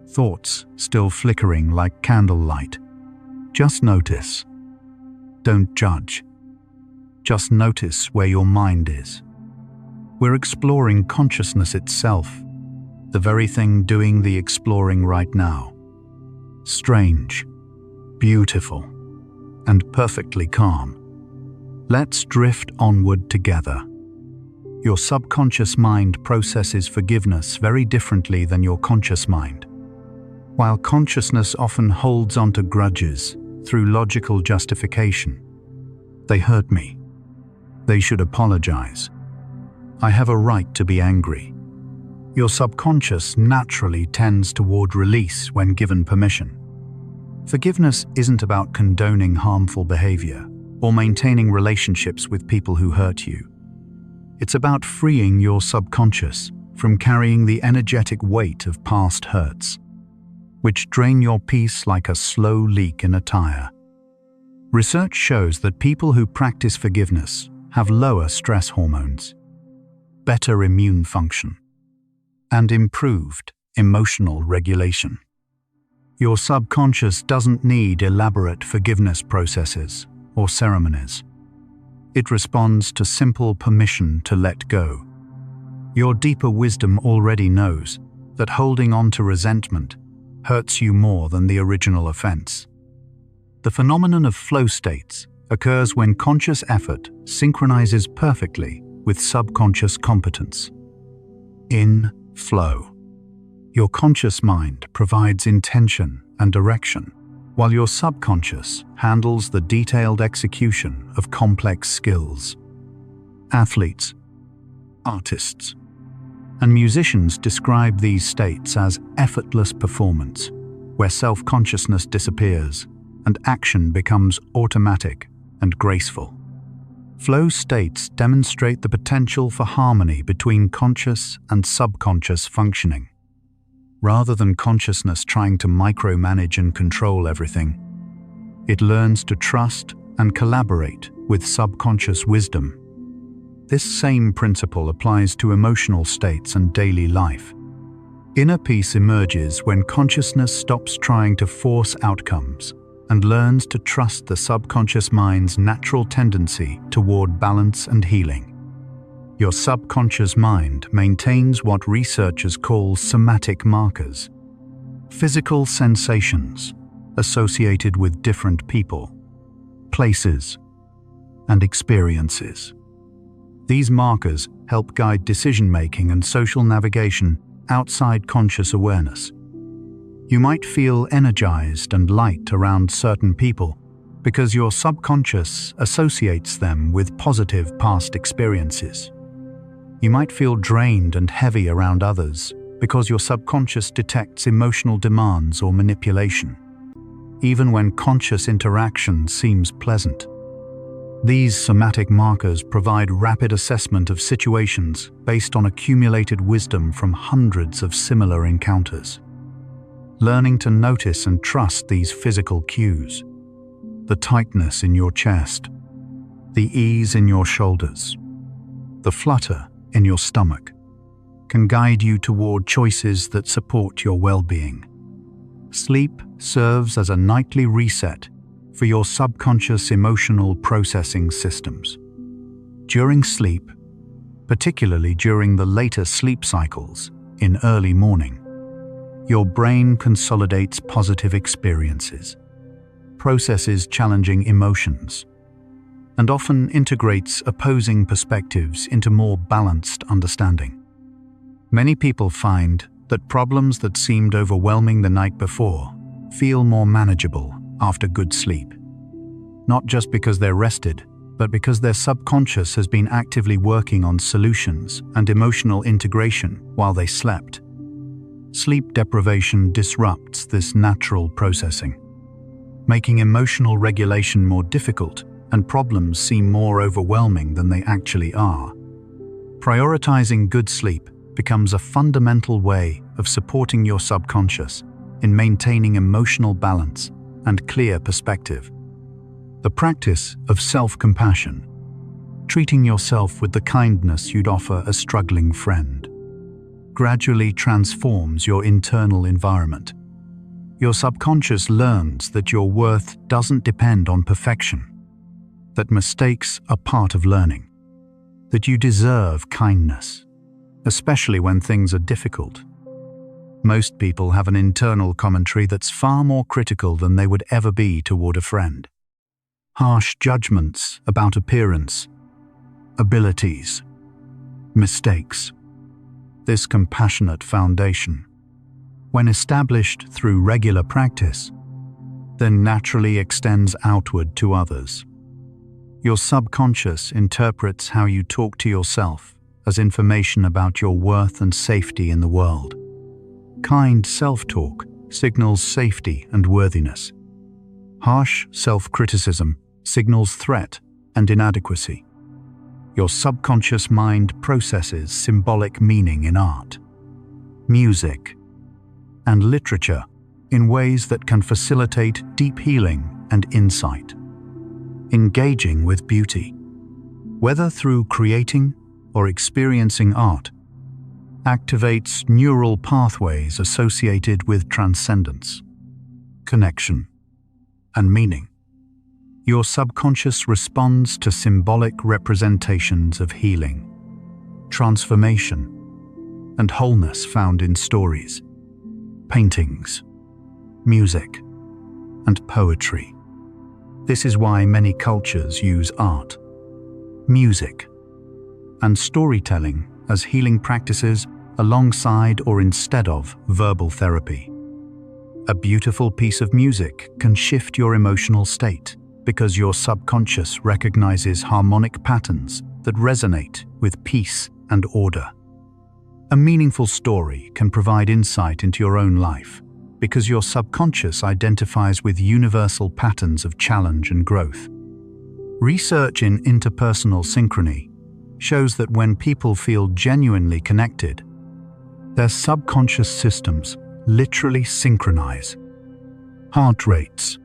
thoughts still flickering like candlelight, just notice. Don't judge. Just notice where your mind is. We're exploring consciousness itself, the very thing doing the exploring right now. Strange, beautiful, and perfectly calm. Let's drift onward together. Your subconscious mind processes forgiveness very differently than your conscious mind. While consciousness often holds onto grudges through logical justification, they hurt me. They should apologize. I have a right to be angry. Your subconscious naturally tends toward release when given permission. Forgiveness isn't about condoning harmful behavior or maintaining relationships with people who hurt you. It's about freeing your subconscious from carrying the energetic weight of past hurts, which drain your peace like a slow leak in a tire. Research shows that people who practice forgiveness have lower stress hormones, better immune function, and improved emotional regulation. Your subconscious doesn't need elaborate forgiveness processes or ceremonies. It responds to simple permission to let go. Your deeper wisdom already knows that holding on to resentment hurts you more than the original offense. The phenomenon of flow states occurs when conscious effort synchronizes perfectly with subconscious competence. In flow, your conscious mind provides intention and direction, while your subconscious handles the detailed execution of complex skills. Athletes, artists, and musicians describe these states as effortless performance, where self-consciousness disappears and action becomes automatic and graceful. Flow states demonstrate the potential for harmony between conscious and subconscious functioning. Rather than consciousness trying to micromanage and control everything, it learns to trust and collaborate with subconscious wisdom. This same principle applies to emotional states and daily life. Inner peace emerges when consciousness stops trying to force outcomes and learns to trust the subconscious mind's natural tendency toward balance and healing. Your subconscious mind maintains what researchers call somatic markers, physical sensations associated with different people, places, and experiences. These markers help guide decision-making and social navigation outside conscious awareness. You might feel energized and light around certain people because your subconscious associates them with positive past experiences. You might feel drained and heavy around others because your subconscious detects emotional demands or manipulation, even when conscious interaction seems pleasant. These somatic markers provide rapid assessment of situations based on accumulated wisdom from hundreds of similar encounters. Learning to notice and trust these physical cues, the tightness in your chest, the ease in your shoulders, the flutter in your stomach, can guide you toward choices that support your well-being. Sleep serves as a nightly reset for your subconscious emotional processing systems. During sleep, particularly during the later sleep cycles in early morning, your brain consolidates positive experiences, processes challenging emotions, and often integrates opposing perspectives into more balanced understanding. Many people find that problems that seemed overwhelming the night before feel more manageable after good sleep. Not just because they're rested, but because their subconscious has been actively working on solutions and emotional integration while they slept. Sleep deprivation disrupts this natural processing, making emotional regulation more difficult and problems seem more overwhelming than they actually are. Prioritizing good sleep becomes a fundamental way of supporting your subconscious in maintaining emotional balance and clear perspective. The practice of self-compassion, treating yourself with the kindness you'd offer a struggling friend, gradually transforms your internal environment. Your subconscious learns that your worth doesn't depend on perfection, that mistakes are part of learning, that you deserve kindness, especially when things are difficult. Most people have an internal commentary that's far more critical than they would ever be toward a friend. Harsh judgments about appearance, abilities, mistakes. This compassionate foundation, when established through regular practice, then naturally extends outward to others. Your subconscious interprets how you talk to yourself as information about your worth and safety in the world. Kind self-talk signals safety and worthiness. Harsh self-criticism signals threat and inadequacy. Your subconscious mind processes symbolic meaning in art, music, and literature in ways that can facilitate deep healing and insight. Engaging with beauty, whether through creating or experiencing art, activates neural pathways associated with transcendence, connection, and meaning. Your subconscious responds to symbolic representations of healing, transformation, and wholeness found in stories, paintings, music, and poetry. This is why many cultures use art, music, and storytelling as healing practices alongside or instead of verbal therapy. A beautiful piece of music can shift your emotional state because your subconscious recognizes harmonic patterns that resonate with peace and order. A meaningful story can provide insight into your own life because your subconscious identifies with universal patterns of challenge and growth. Research in interpersonal synchrony shows that when people feel genuinely connected, their subconscious systems literally synchronize. Heart rates,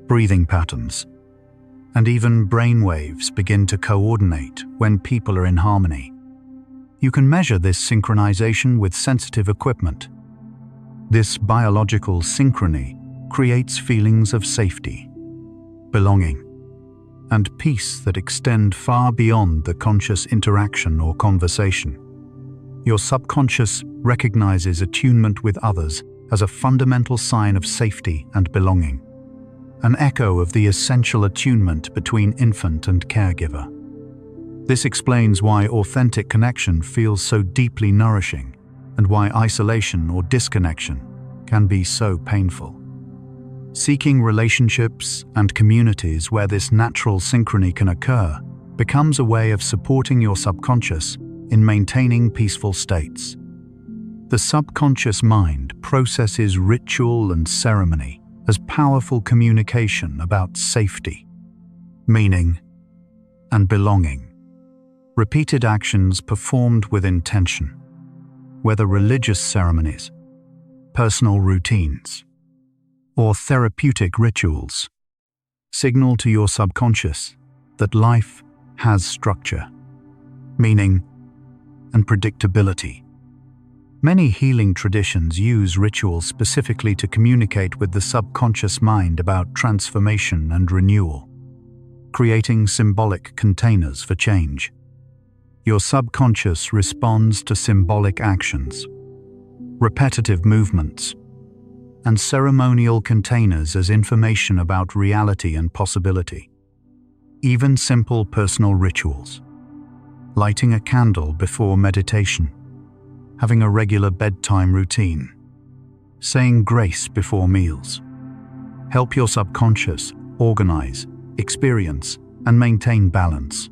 breathing patterns, and even brain waves begin to coordinate when people are in harmony. You can measure this synchronization with sensitive equipment. This biological synchrony creates feelings of safety, belonging, and peace that extend far beyond the conscious interaction or conversation. Your subconscious recognizes attunement with others as a fundamental sign of safety and belonging, an echo of the essential attunement between infant and caregiver. This explains why authentic connection feels so deeply nourishing and why isolation or disconnection can be so painful. Seeking relationships and communities where this natural synchrony can occur becomes a way of supporting your subconscious in maintaining peaceful states. The subconscious mind processes ritual and ceremony as powerful communication about safety, meaning, and belonging. Repeated actions performed with intention, whether religious ceremonies, personal routines, or therapeutic rituals, signal to your subconscious that life has structure, meaning, and predictability. Many healing traditions use rituals specifically to communicate with the subconscious mind about transformation and renewal, creating symbolic containers for change. Your subconscious responds to symbolic actions, repetitive movements, and ceremonial containers as information about reality and possibility. Even simple personal rituals, lighting a candle before meditation, having a regular bedtime routine, saying grace before meals, help your subconscious organize, experience, and maintain balance.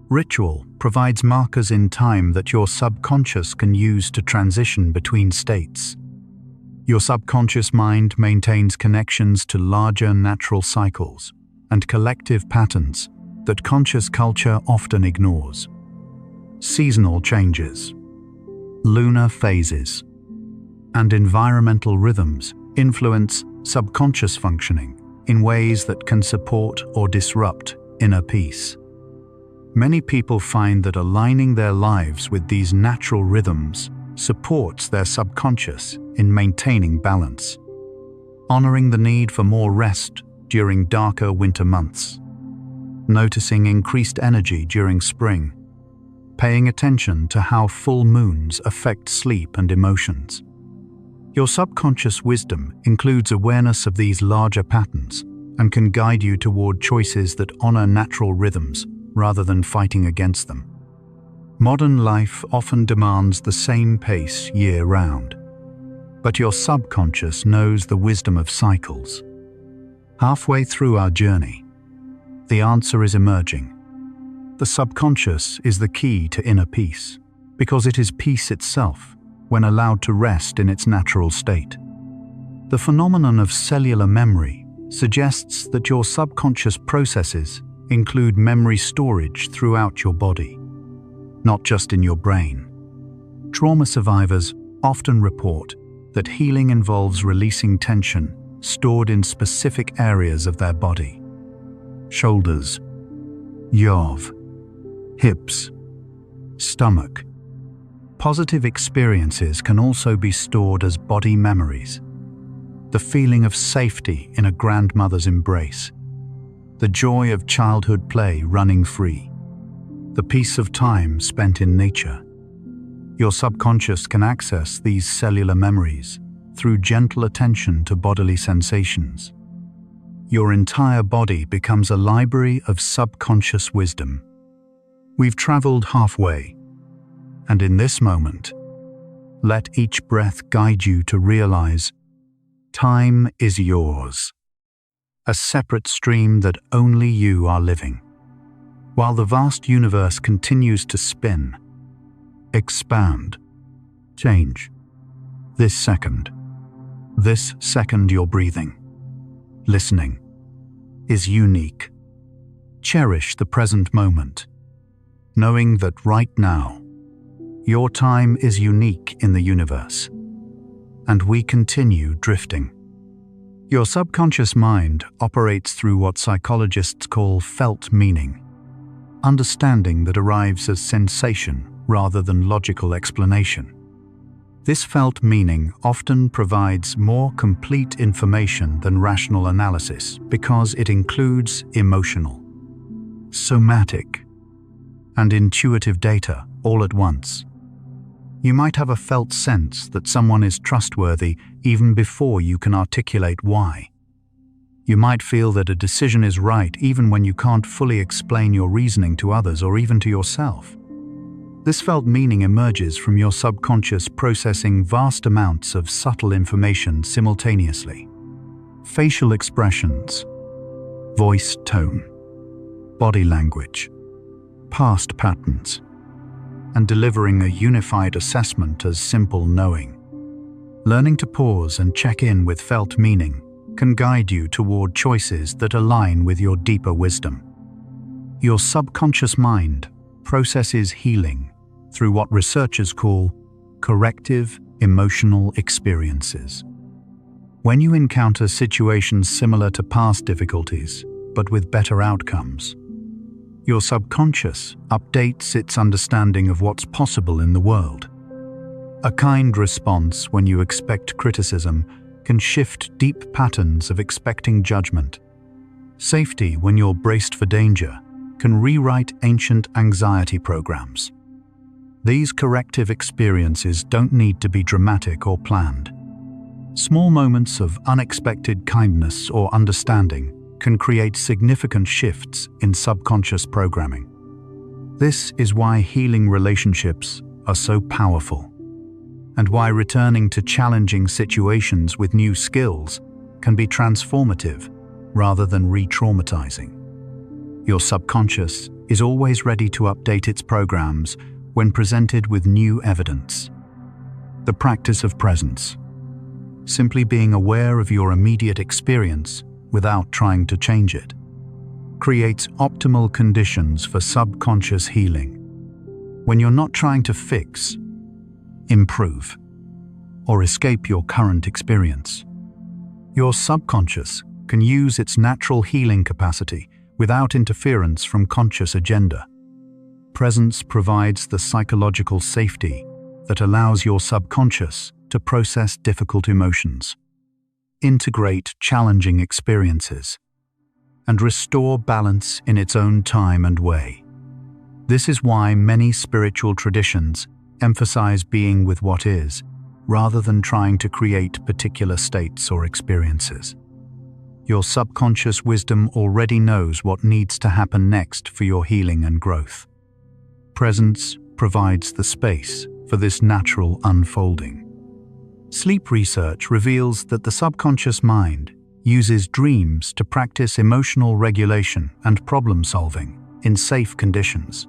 Ritual provides markers in time that your subconscious can use to transition between states. Your subconscious mind maintains connections to larger natural cycles and collective patterns that conscious culture often ignores. Seasonal changes, lunar phases, and environmental rhythms influence subconscious functioning in ways that can support or disrupt inner peace. Many people find that aligning their lives with these natural rhythms supports their subconscious in maintaining balance, honoring the need for more rest during darker winter months, noticing increased energy during spring, paying attention to how full moons affect sleep and emotions. Your subconscious wisdom includes awareness of these larger patterns and can guide you toward choices that honor natural rhythms rather than fighting against them. Modern life often demands the same pace year-round, but your subconscious knows the wisdom of cycles. Halfway through our journey, the answer is emerging. The subconscious is the key to inner peace, because it is peace itself when allowed to rest in its natural state. The phenomenon of cellular memory suggests that your subconscious processes include memory storage throughout your body, not just in your brain. Trauma survivors often report that healing involves releasing tension stored in specific areas of their body: shoulders, jaw, hips, stomach. Positive experiences can also be stored as body memories. The feeling of safety in a grandmother's embrace, the joy of childhood play running free, the peace of time spent in nature. Your subconscious can access these cellular memories through gentle attention to bodily sensations. Your entire body becomes a library of subconscious wisdom. We've traveled halfway, and in this moment, let each breath guide you to realize time is yours, a separate stream that only you are living. While the vast universe continues to spin, expand, change. This second you're breathing, listening, is unique. Cherish the present moment, knowing that right now, your time is unique in the universe, and we continue drifting. Your subconscious mind operates through what psychologists call felt meaning, understanding that arrives as sensation rather than logical explanation. This felt meaning often provides more complete information than rational analysis because it includes emotional, somatic, and intuitive data all at once. You might have a felt sense that someone is trustworthy even before you can articulate why. You might feel that a decision is right even when you can't fully explain your reasoning to others or even to yourself. This felt meaning emerges from your subconscious processing vast amounts of subtle information simultaneously. Facial expressions, voice tone, body language, past patterns, and delivering a unified assessment as simple knowing. Learning to pause and check in with felt meaning can guide you toward choices that align with your deeper wisdom. Your subconscious mind processes healing through what researchers call corrective emotional experiences. When you encounter situations similar to past difficulties, but with better outcomes, your subconscious updates its understanding of what's possible in the world. A kind response when you expect criticism can shift deep patterns of expecting judgment. Safety when you're braced for danger can rewrite ancient anxiety programs. These corrective experiences don't need to be dramatic or planned. Small moments of unexpected kindness or understanding can create significant shifts in subconscious programming. This is why healing relationships are so powerful, and why returning to challenging situations with new skills can be transformative rather than re-traumatizing. Your subconscious is always ready to update its programs when presented with new evidence. The practice of presence, simply being aware of your immediate experience without trying to change it, creates optimal conditions for subconscious healing. When you're not trying to fix, improve, or escape your current experience, your subconscious can use its natural healing capacity without interference from conscious agenda. Presence provides the psychological safety that allows your subconscious to process difficult emotions, integrate challenging experiences, and restore balance in its own time and way. This is why many spiritual traditions emphasize being with what is, rather than trying to create particular states or experiences. Your subconscious wisdom already knows what needs to happen next for your healing and growth. Presence provides the space for this natural unfolding. Sleep research reveals that the subconscious mind uses dreams to practice emotional regulation and problem-solving in safe conditions.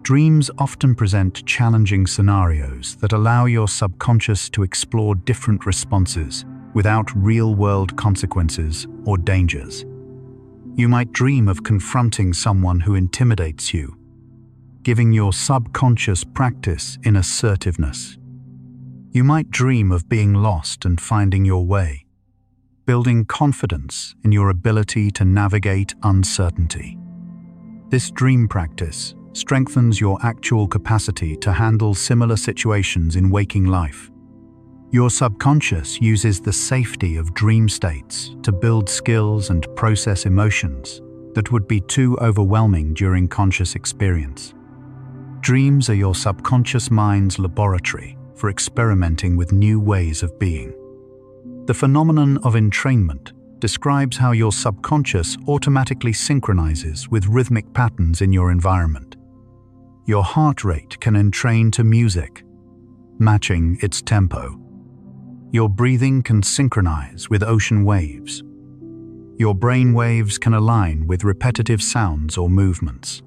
Dreams often present challenging scenarios that allow your subconscious to explore different responses without real-world consequences or dangers. You might dream of confronting someone who intimidates you, giving your subconscious practice in assertiveness. You might dream of being lost and finding your way, building confidence in your ability to navigate uncertainty. This dream practice strengthens your actual capacity to handle similar situations in waking life. Your subconscious uses the safety of dream states to build skills and process emotions that would be too overwhelming during conscious experience. Dreams are your subconscious mind's laboratory for experimenting with new ways of being. The phenomenon of entrainment describes how your subconscious automatically synchronizes with rhythmic patterns in your environment. Your heart rate can entrain to music, matching its tempo. Your breathing can synchronize with ocean waves. Your brain waves can align with repetitive sounds or movements.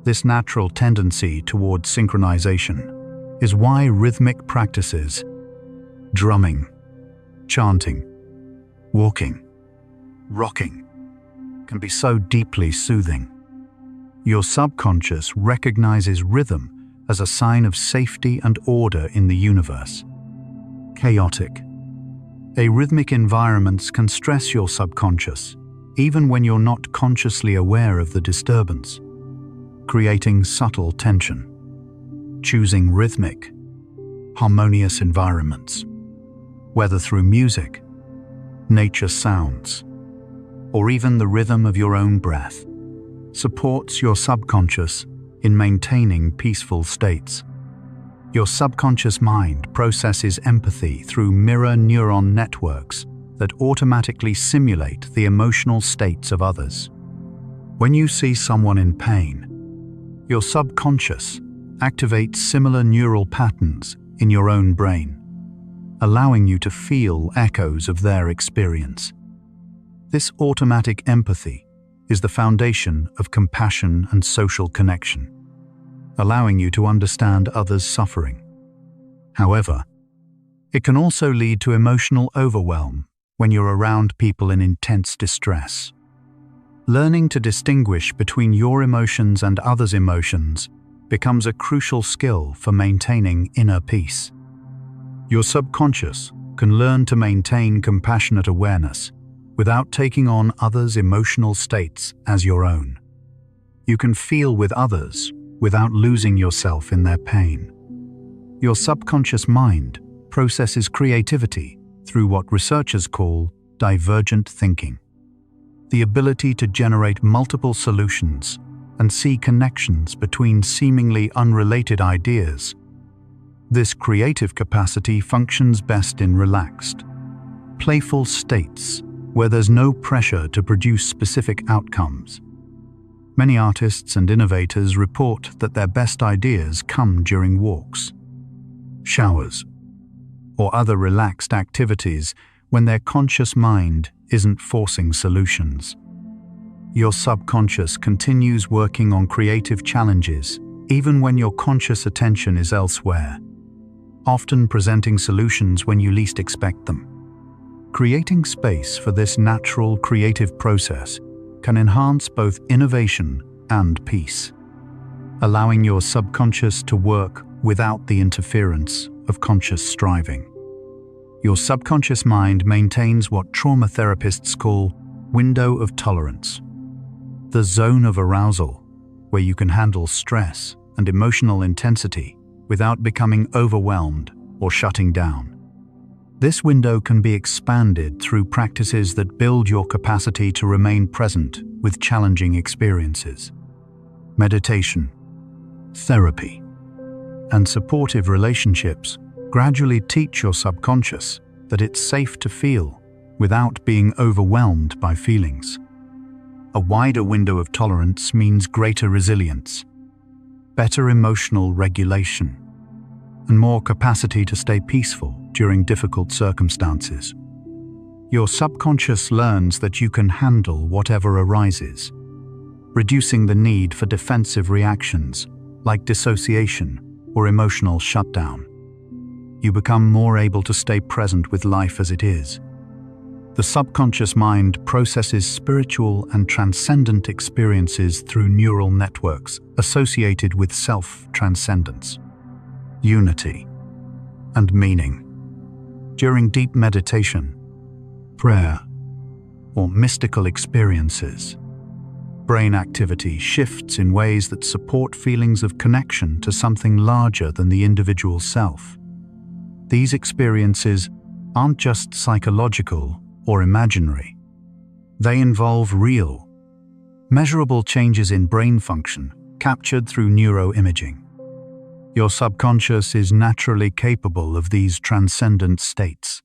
This natural tendency toward synchronization is why rhythmic practices, drumming, chanting, walking, rocking, can be so deeply soothing. Your subconscious recognizes rhythm as a sign of safety and order in the universe. Chaotic. Arrhythmic environments can stress your subconscious, even when you're not consciously aware of the disturbance, creating subtle tension. Choosing rhythmic, harmonious environments, whether through music, nature sounds, or even the rhythm of your own breath, supports your subconscious in maintaining peaceful states. Your subconscious mind processes empathy through mirror neuron networks that automatically simulate the emotional states of others. When you see someone in pain, your subconscious activates similar neural patterns in your own brain, allowing you to feel echoes of their experience. This automatic empathy is the foundation of compassion and social connection, allowing you to understand others' suffering. However, it can also lead to emotional overwhelm when you're around people in intense distress. Learning to distinguish between your emotions and others' emotions becomes a crucial skill for maintaining inner peace. Your subconscious can learn to maintain compassionate awareness without taking on others' emotional states as your own. You can feel with others without losing yourself in their pain. Your subconscious mind processes creativity through what researchers call divergent thinking, the ability to generate multiple solutions and see connections between seemingly unrelated ideas. This creative capacity functions best in relaxed, playful states where there's no pressure to produce specific outcomes. Many artists and innovators report that their best ideas come during walks, showers, or other relaxed activities when their conscious mind isn't forcing solutions. Your subconscious continues working on creative challenges even when your conscious attention is elsewhere, often presenting solutions when you least expect them. Creating space for this natural creative process can enhance both innovation and peace, allowing your subconscious to work without the interference of conscious striving. Your subconscious mind maintains what trauma therapists call window of tolerance, the zone of arousal where you can handle stress and emotional intensity without becoming overwhelmed or shutting down. This window can be expanded through practices that build your capacity to remain present with challenging experiences. Meditation, therapy, and supportive relationships gradually teach your subconscious that it's safe to feel without being overwhelmed by feelings. A wider window of tolerance means greater resilience, better emotional regulation, and more capacity to stay peaceful during difficult circumstances. Your subconscious learns that you can handle whatever arises, reducing the need for defensive reactions like dissociation or emotional shutdown. You become more able to stay present with life as it is. The subconscious mind processes spiritual and transcendent experiences through neural networks associated with self-transcendence, unity, and meaning. During deep meditation, prayer, or mystical experiences, brain activity shifts in ways that support feelings of connection to something larger than the individual self. These experiences aren't just psychological or imaginary. They involve real, measurable changes in brain function captured through neuroimaging. Your subconscious is naturally capable of these transcendent states,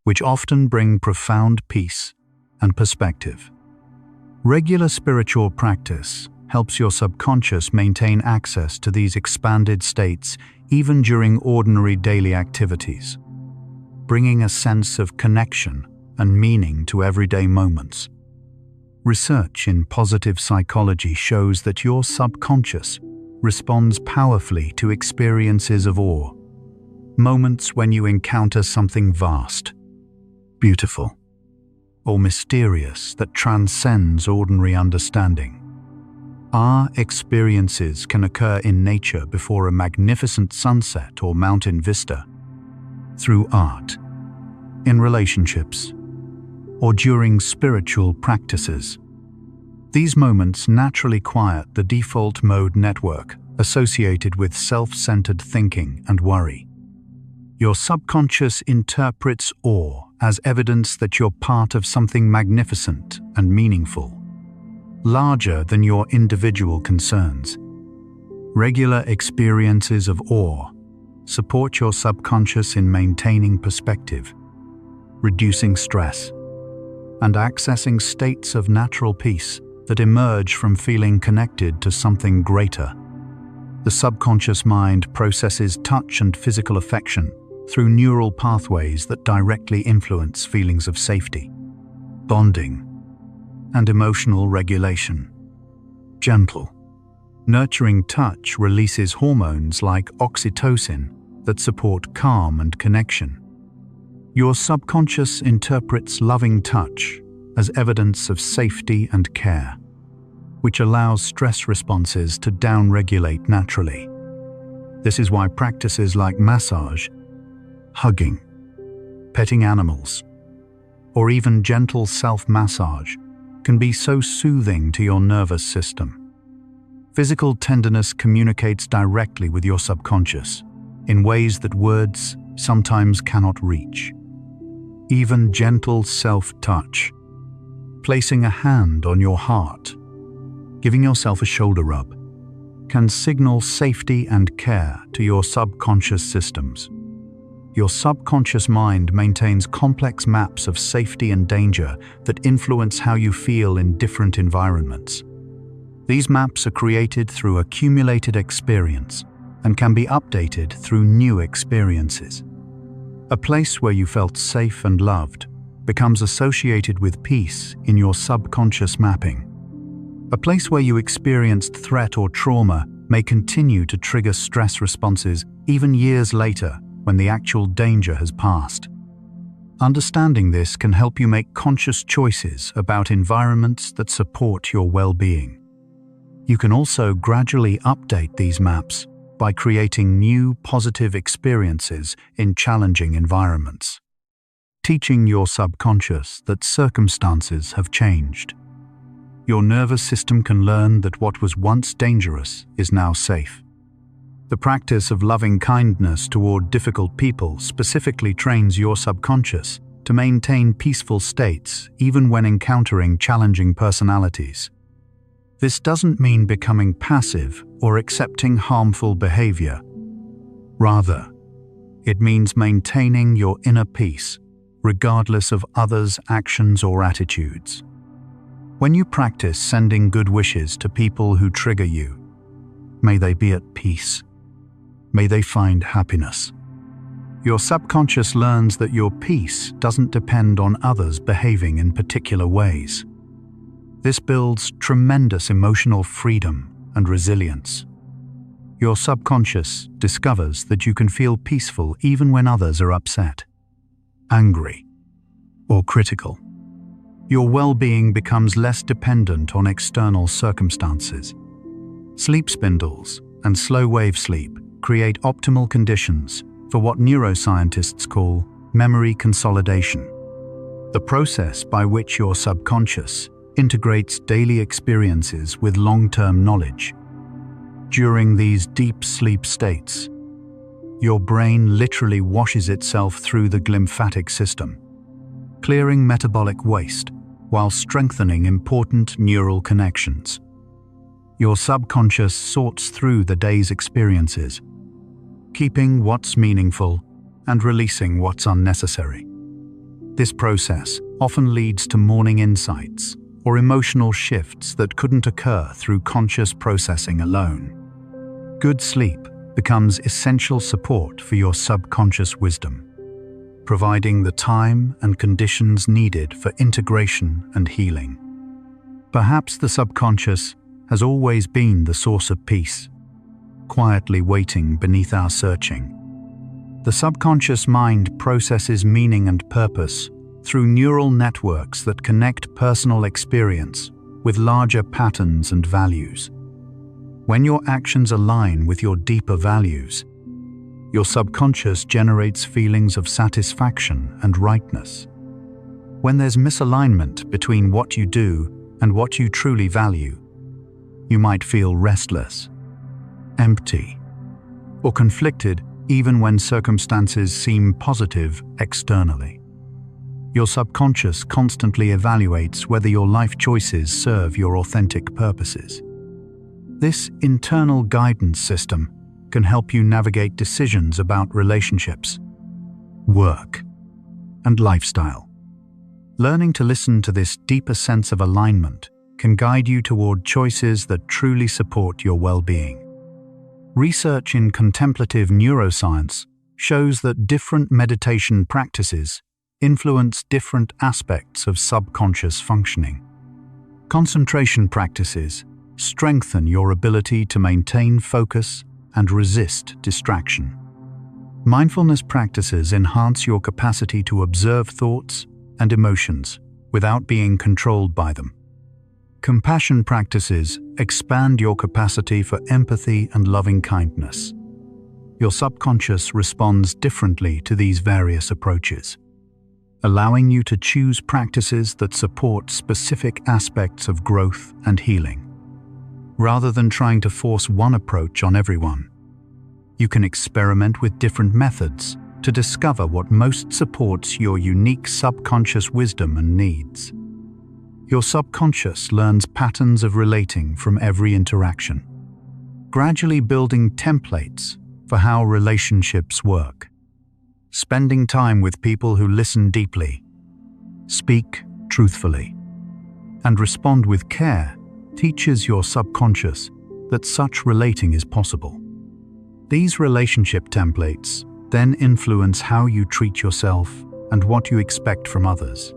which often bring profound peace and perspective. Regular spiritual practice helps your subconscious maintain access to these expanded states even during ordinary daily activities, bringing a sense of connection and meaning to everyday moments. Research in positive psychology shows that your subconscious responds powerfully to experiences of awe, moments when you encounter something vast, beautiful, or mysterious that transcends ordinary understanding. Our experiences can occur in nature before a magnificent sunset or mountain vista, through art, in relationships, or during spiritual practices. These moments naturally quiet the default mode network associated with self-centered thinking and worry, Your subconscious interprets awe as evidence that you're part of something magnificent and meaningful, larger than your individual concerns. Regular experiences of awe support your subconscious in maintaining perspective, reducing stress, and accessing states of natural peace that emerge from feeling connected to something greater. The subconscious mind processes touch and physical affection through neural pathways that directly influence feelings of safety, bonding, and emotional regulation. Gentle, nurturing touch releases hormones like oxytocin that support calm and connection. Your subconscious interprets loving touch as evidence of safety and care, which allows stress responses to downregulate naturally. This is why practices like massage, hugging, petting animals, or even gentle self-massage can be so soothing to your nervous system. Physical tenderness communicates directly with your subconscious in ways that words sometimes cannot reach. Even gentle self-touch, placing a hand on your heart, giving yourself a shoulder rub, can signal safety and care to your subconscious systems. Your subconscious mind maintains complex maps of safety and danger that influence how you feel in different environments. These maps are created through accumulated experience and can be updated through new experiences. A place where you felt safe and loved becomes associated with peace in your subconscious mapping. A place where you experienced threat or trauma may continue to trigger stress responses even years later when the actual danger has passed. Understanding this can help you make conscious choices about environments that support your well-being. You can also gradually update these maps by creating new positive experiences in challenging environments, teaching your subconscious that circumstances have changed. Your nervous system can learn that what was once dangerous is now safe. The practice of loving kindness toward difficult people specifically trains your subconscious to maintain peaceful states even when encountering challenging personalities. This doesn't mean becoming passive or accepting harmful behavior. Rather, it means maintaining your inner peace, regardless of others' actions or attitudes. When you practice sending good wishes to people who trigger you, may they be at peace. May they find happiness. Your subconscious learns that your peace doesn't depend on others behaving in particular ways. This builds tremendous emotional freedom and resilience. Your subconscious discovers that you can feel peaceful even when others are upset, angry, or critical. Your well-being becomes less dependent on external circumstances. Sleep spindles and slow-wave sleep create optimal conditions for what neuroscientists call memory consolidation, the process by which your subconscious integrates daily experiences with long-term knowledge. During these deep sleep states, your brain literally washes itself through the glymphatic system, clearing metabolic waste while strengthening important neural connections. Your subconscious sorts through the day's experiences, keeping what's meaningful and releasing what's unnecessary. This process often leads to morning insights or emotional shifts that couldn't occur through conscious processing alone. Good sleep becomes essential support for your subconscious wisdom, providing the time and conditions needed for integration and healing. Perhaps the subconscious has always been the source of peace, quietly waiting beneath our searching. The subconscious mind processes meaning and purpose through neural networks that connect personal experience with larger patterns and values. When your actions align with your deeper values, your subconscious generates feelings of satisfaction and rightness. When there's misalignment between what you do and what you truly value, you might feel restless, empty, or conflicted even when circumstances seem positive externally. Your subconscious constantly evaluates whether your life choices serve your authentic purposes. This internal guidance system can help you navigate decisions about relationships, work, and lifestyle. Learning to listen to this deeper sense of alignment can guide you toward choices that truly support your well-being. Research in contemplative neuroscience shows that different meditation practices influence different aspects of subconscious functioning. Concentration practices strengthen your ability to maintain focus and resist distraction. Mindfulness practices enhance your capacity to observe thoughts and emotions without being controlled by them. Compassion practices expand your capacity for empathy and loving kindness. Your subconscious responds differently to these various approaches, allowing you to choose practices that support specific aspects of growth and healing. Rather than trying to force one approach on everyone, you can experiment with different methods to discover what most supports your unique subconscious wisdom and needs. Your subconscious learns patterns of relating from every interaction, gradually building templates for how relationships work. Spending time with people who listen deeply, speak truthfully, and respond with care teaches your subconscious that such relating is possible. These relationship templates then influence how you treat yourself and what you expect from others.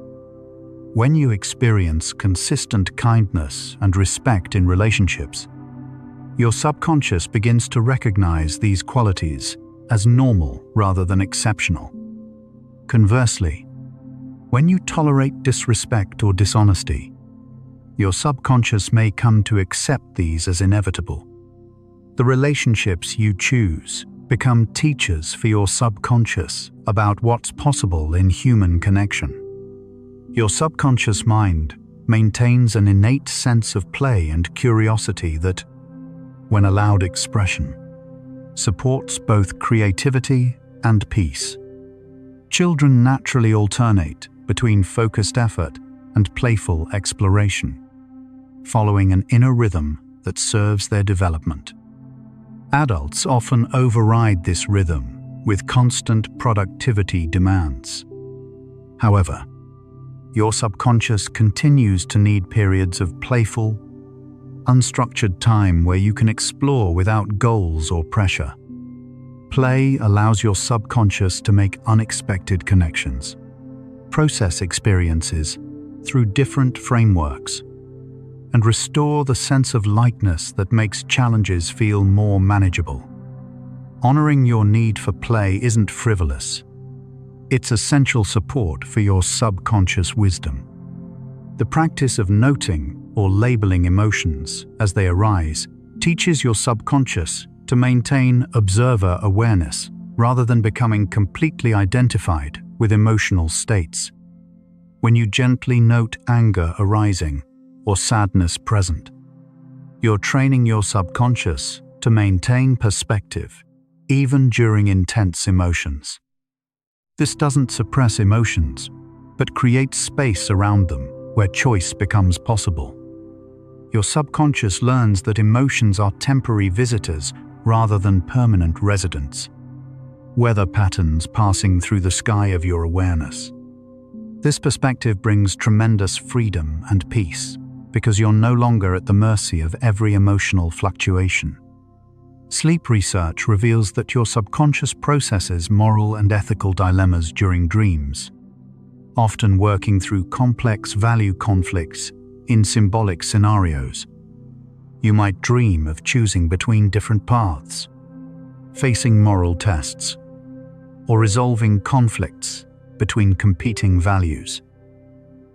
When you experience consistent kindness and respect in relationships, your subconscious begins to recognize these qualities as normal rather than exceptional. Conversely, when you tolerate disrespect or dishonesty, your subconscious may come to accept these as inevitable. The relationships you choose become teachers for your subconscious about what's possible in human connection. Your subconscious mind maintains an innate sense of play and curiosity that, when allowed expression, supports both creativity and peace. Children naturally alternate between focused effort and playful exploration, following an inner rhythm that serves their development. Adults often override this rhythm with constant productivity demands. However, your subconscious continues to need periods of playful, unstructured time where you can explore without goals or pressure. Play allows your subconscious to make unexpected connections, process experiences through different frameworks, and restore the sense of lightness that makes challenges feel more manageable. Honoring your need for play isn't frivolous. It's essential support for your subconscious wisdom. The practice of noting or labeling emotions as they arise teaches your subconscious to maintain observer awareness rather than becoming completely identified with emotional states. When you gently note anger arising or sadness present, you're training your subconscious to maintain perspective even during intense emotions. This doesn't suppress emotions, but creates space around them where choice becomes possible. Your subconscious learns that emotions are temporary visitors rather than permanent residents, weather patterns passing through the sky of your awareness. This perspective brings tremendous freedom and peace because you're no longer at the mercy of every emotional fluctuation. Sleep research reveals that your subconscious processes moral and ethical dilemmas during dreams, often working through complex value conflicts in symbolic scenarios. You might dream of choosing between different paths, facing moral tests, or resolving conflicts between competing values.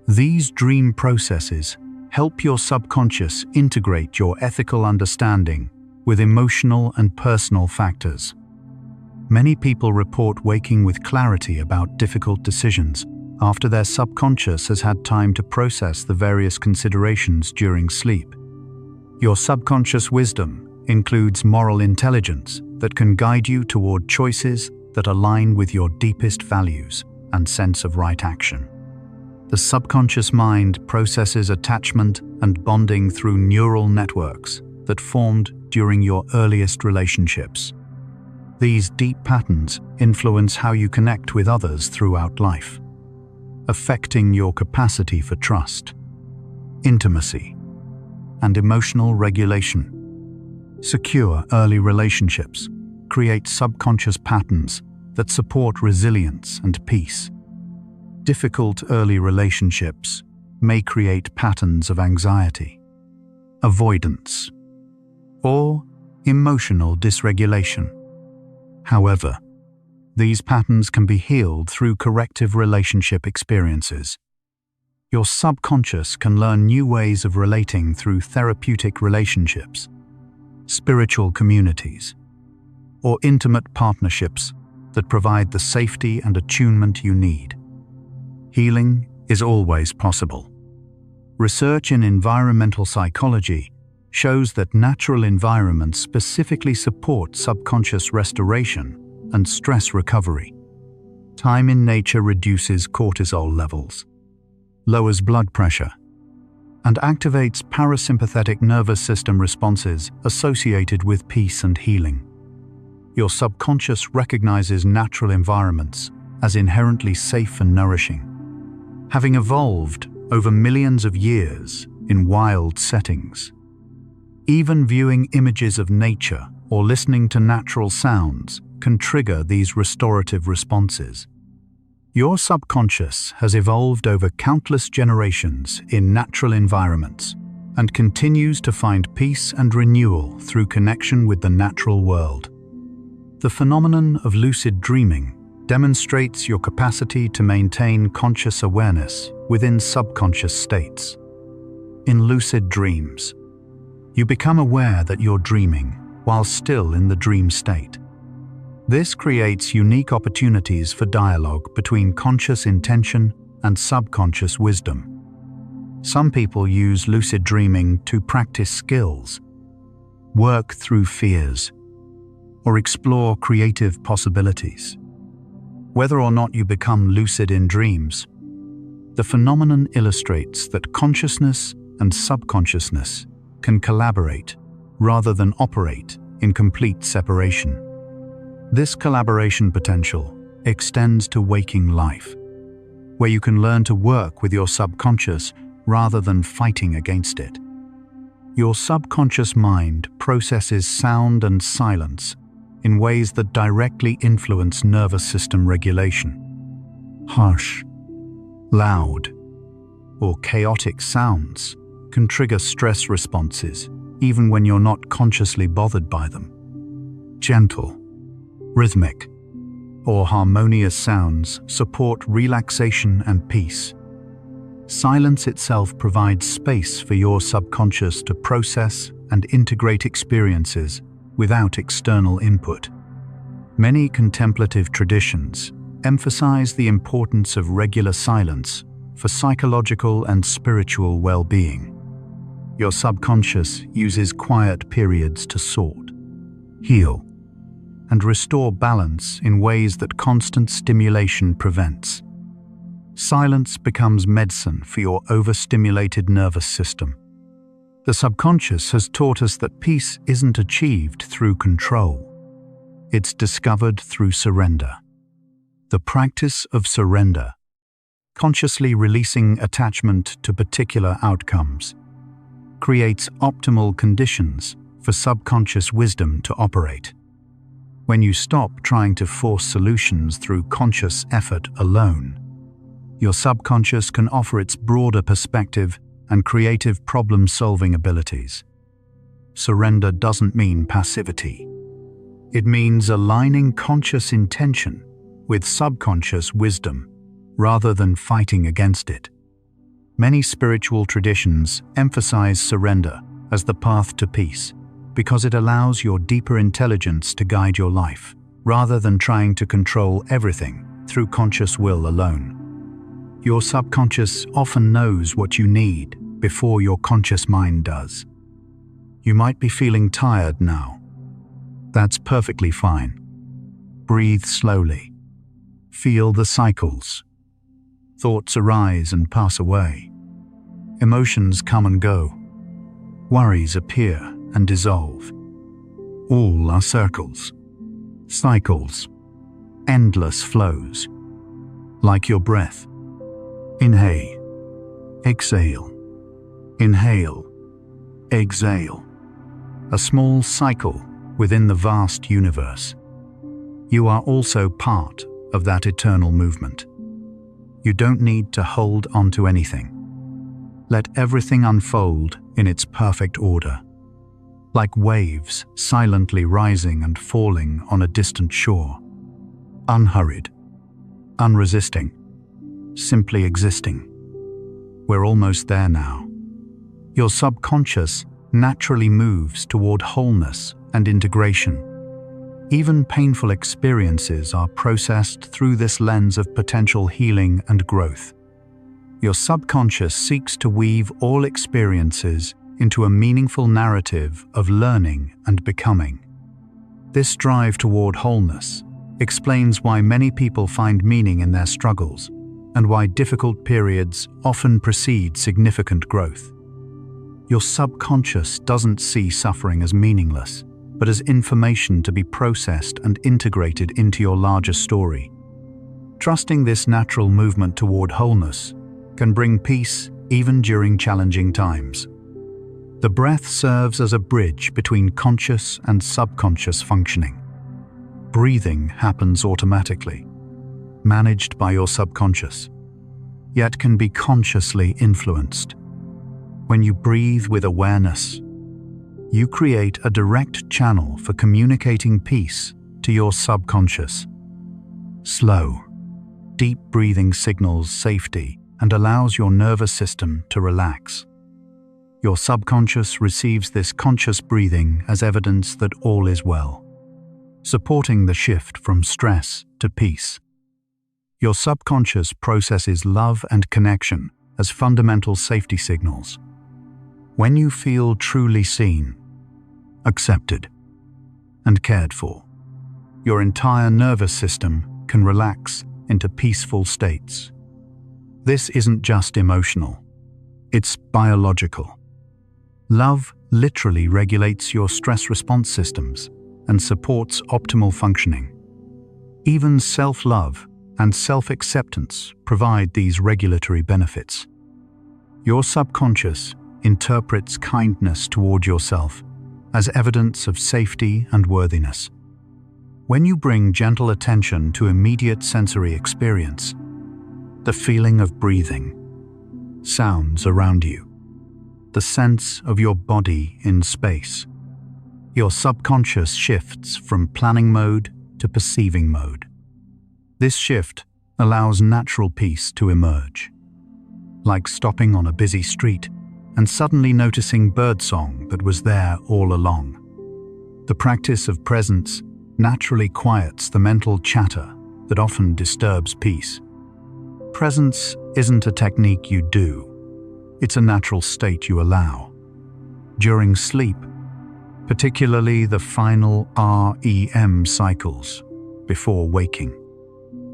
These dream processes help your subconscious integrate your ethical understanding with emotional and personal factors. Many people report waking with clarity about difficult decisions after their subconscious has had time to process the various considerations during sleep. Your subconscious wisdom includes moral intelligence that can guide you toward choices that align with your deepest values and sense of right action. The subconscious mind processes attachment and bonding through neural networks that formed during your earliest relationships. These deep patterns influence how you connect with others throughout life, affecting your capacity for trust, intimacy, and emotional regulation. Secure early relationships create subconscious patterns that support resilience and peace. Difficult early relationships may create patterns of anxiety, avoidance, or emotional dysregulation. However, these patterns can be healed through corrective relationship experiences. Your subconscious can learn new ways of relating through therapeutic relationships, spiritual communities, or intimate partnerships that provide the safety and attunement you need. Healing is always possible. Research in environmental psychology shows that natural environments specifically support subconscious restoration and stress recovery. Time in nature reduces cortisol levels, lowers blood pressure, and activates parasympathetic nervous system responses associated with peace and healing. Your subconscious recognizes natural environments as inherently safe and nourishing. Having evolved over millions of years in wild settings, even viewing images of nature or listening to natural sounds can trigger these restorative responses. Your subconscious has evolved over countless generations in natural environments and continues to find peace and renewal through connection with the natural world. The phenomenon of lucid dreaming demonstrates your capacity to maintain conscious awareness within subconscious states. In lucid dreams, you become aware that you're dreaming while still in the dream state. This creates unique opportunities for dialogue between conscious intention and subconscious wisdom. Some people use lucid dreaming to practice skills, work through fears, or explore creative possibilities. Whether or not you become lucid in dreams, the phenomenon illustrates that consciousness and subconsciousness can collaborate rather than operate in complete separation. This collaboration potential extends to waking life, where you can learn to work with your subconscious rather than fighting against it. Your subconscious mind processes sound and silence in ways that directly influence nervous system regulation. Harsh, loud, or chaotic sounds can trigger stress responses even when you're not consciously bothered by them. Gentle, rhythmic, or harmonious sounds support relaxation and peace. Silence itself provides space for your subconscious to process and integrate experiences without external input. Many contemplative traditions emphasize the importance of regular silence for psychological and spiritual well-being. Your subconscious uses quiet periods to sort, heal, and restore balance in ways that constant stimulation prevents. Silence becomes medicine for your overstimulated nervous system. The subconscious has taught us that peace isn't achieved through control. It's discovered through surrender. The practice of surrender, consciously releasing attachment to particular outcomes, creates optimal conditions for subconscious wisdom to operate. When you stop trying to force solutions through conscious effort alone, your subconscious can offer its broader perspective and creative problem-solving abilities. Surrender doesn't mean passivity. It means aligning conscious intention with subconscious wisdom rather than fighting against it. Many spiritual traditions emphasize surrender as the path to peace because it allows your deeper intelligence to guide your life rather than trying to control everything through conscious will alone. Your subconscious often knows what you need before your conscious mind does. You might be feeling tired now, That's perfectly fine. Breathe slowly. Feel the cycles. Thoughts arise and pass away. Emotions come and go. Worries appear and dissolve. All are circles, cycles, endless flows. Like your breath. Inhale, exhale, inhale, exhale. A small cycle within the vast universe. You are also part of that eternal movement. You don't need to hold onto anything. Let everything unfold in its perfect order, like waves silently rising and falling on a distant shore. Unhurried, unresisting, simply existing. We're almost there now. Your subconscious naturally moves toward wholeness and integration. Even painful experiences are processed through this lens of potential healing and growth. Your subconscious seeks to weave all experiences into a meaningful narrative of learning and becoming. This drive toward wholeness explains why many people find meaning in their struggles and why difficult periods often precede significant growth. Your subconscious doesn't see suffering as meaningless, but as information to be processed and integrated into your larger story. Trusting this natural movement toward wholeness can bring peace even during challenging times. The breath serves as a bridge between conscious and subconscious functioning. Breathing happens automatically, managed by your subconscious, yet can be consciously influenced. When you breathe with awareness, you create a direct channel for communicating peace to your subconscious. Slow, deep breathing signals safety and allows your nervous system to relax. Your subconscious receives this conscious breathing as evidence that all is well, supporting the shift from stress to peace. Your subconscious processes love and connection as fundamental safety signals. When you feel truly seen, accepted, and cared for, your entire nervous system can relax into peaceful states. This isn't just emotional, it's biological. Love literally regulates your stress response systems and supports optimal functioning. Even self-love and self-acceptance provide these regulatory benefits. Your subconscious interprets kindness toward yourself as evidence of safety and worthiness. When you bring gentle attention to immediate sensory experience, the feeling of breathing, sounds around you, the sense of your body in space, your subconscious shifts from planning mode to perceiving mode. This shift allows natural peace to emerge, like stopping on a busy street and suddenly noticing birdsong that was there all along. The practice of presence naturally quiets the mental chatter that often disturbs peace. Presence isn't a technique you do, it's a natural state you allow. During sleep, particularly the final REM cycles before waking,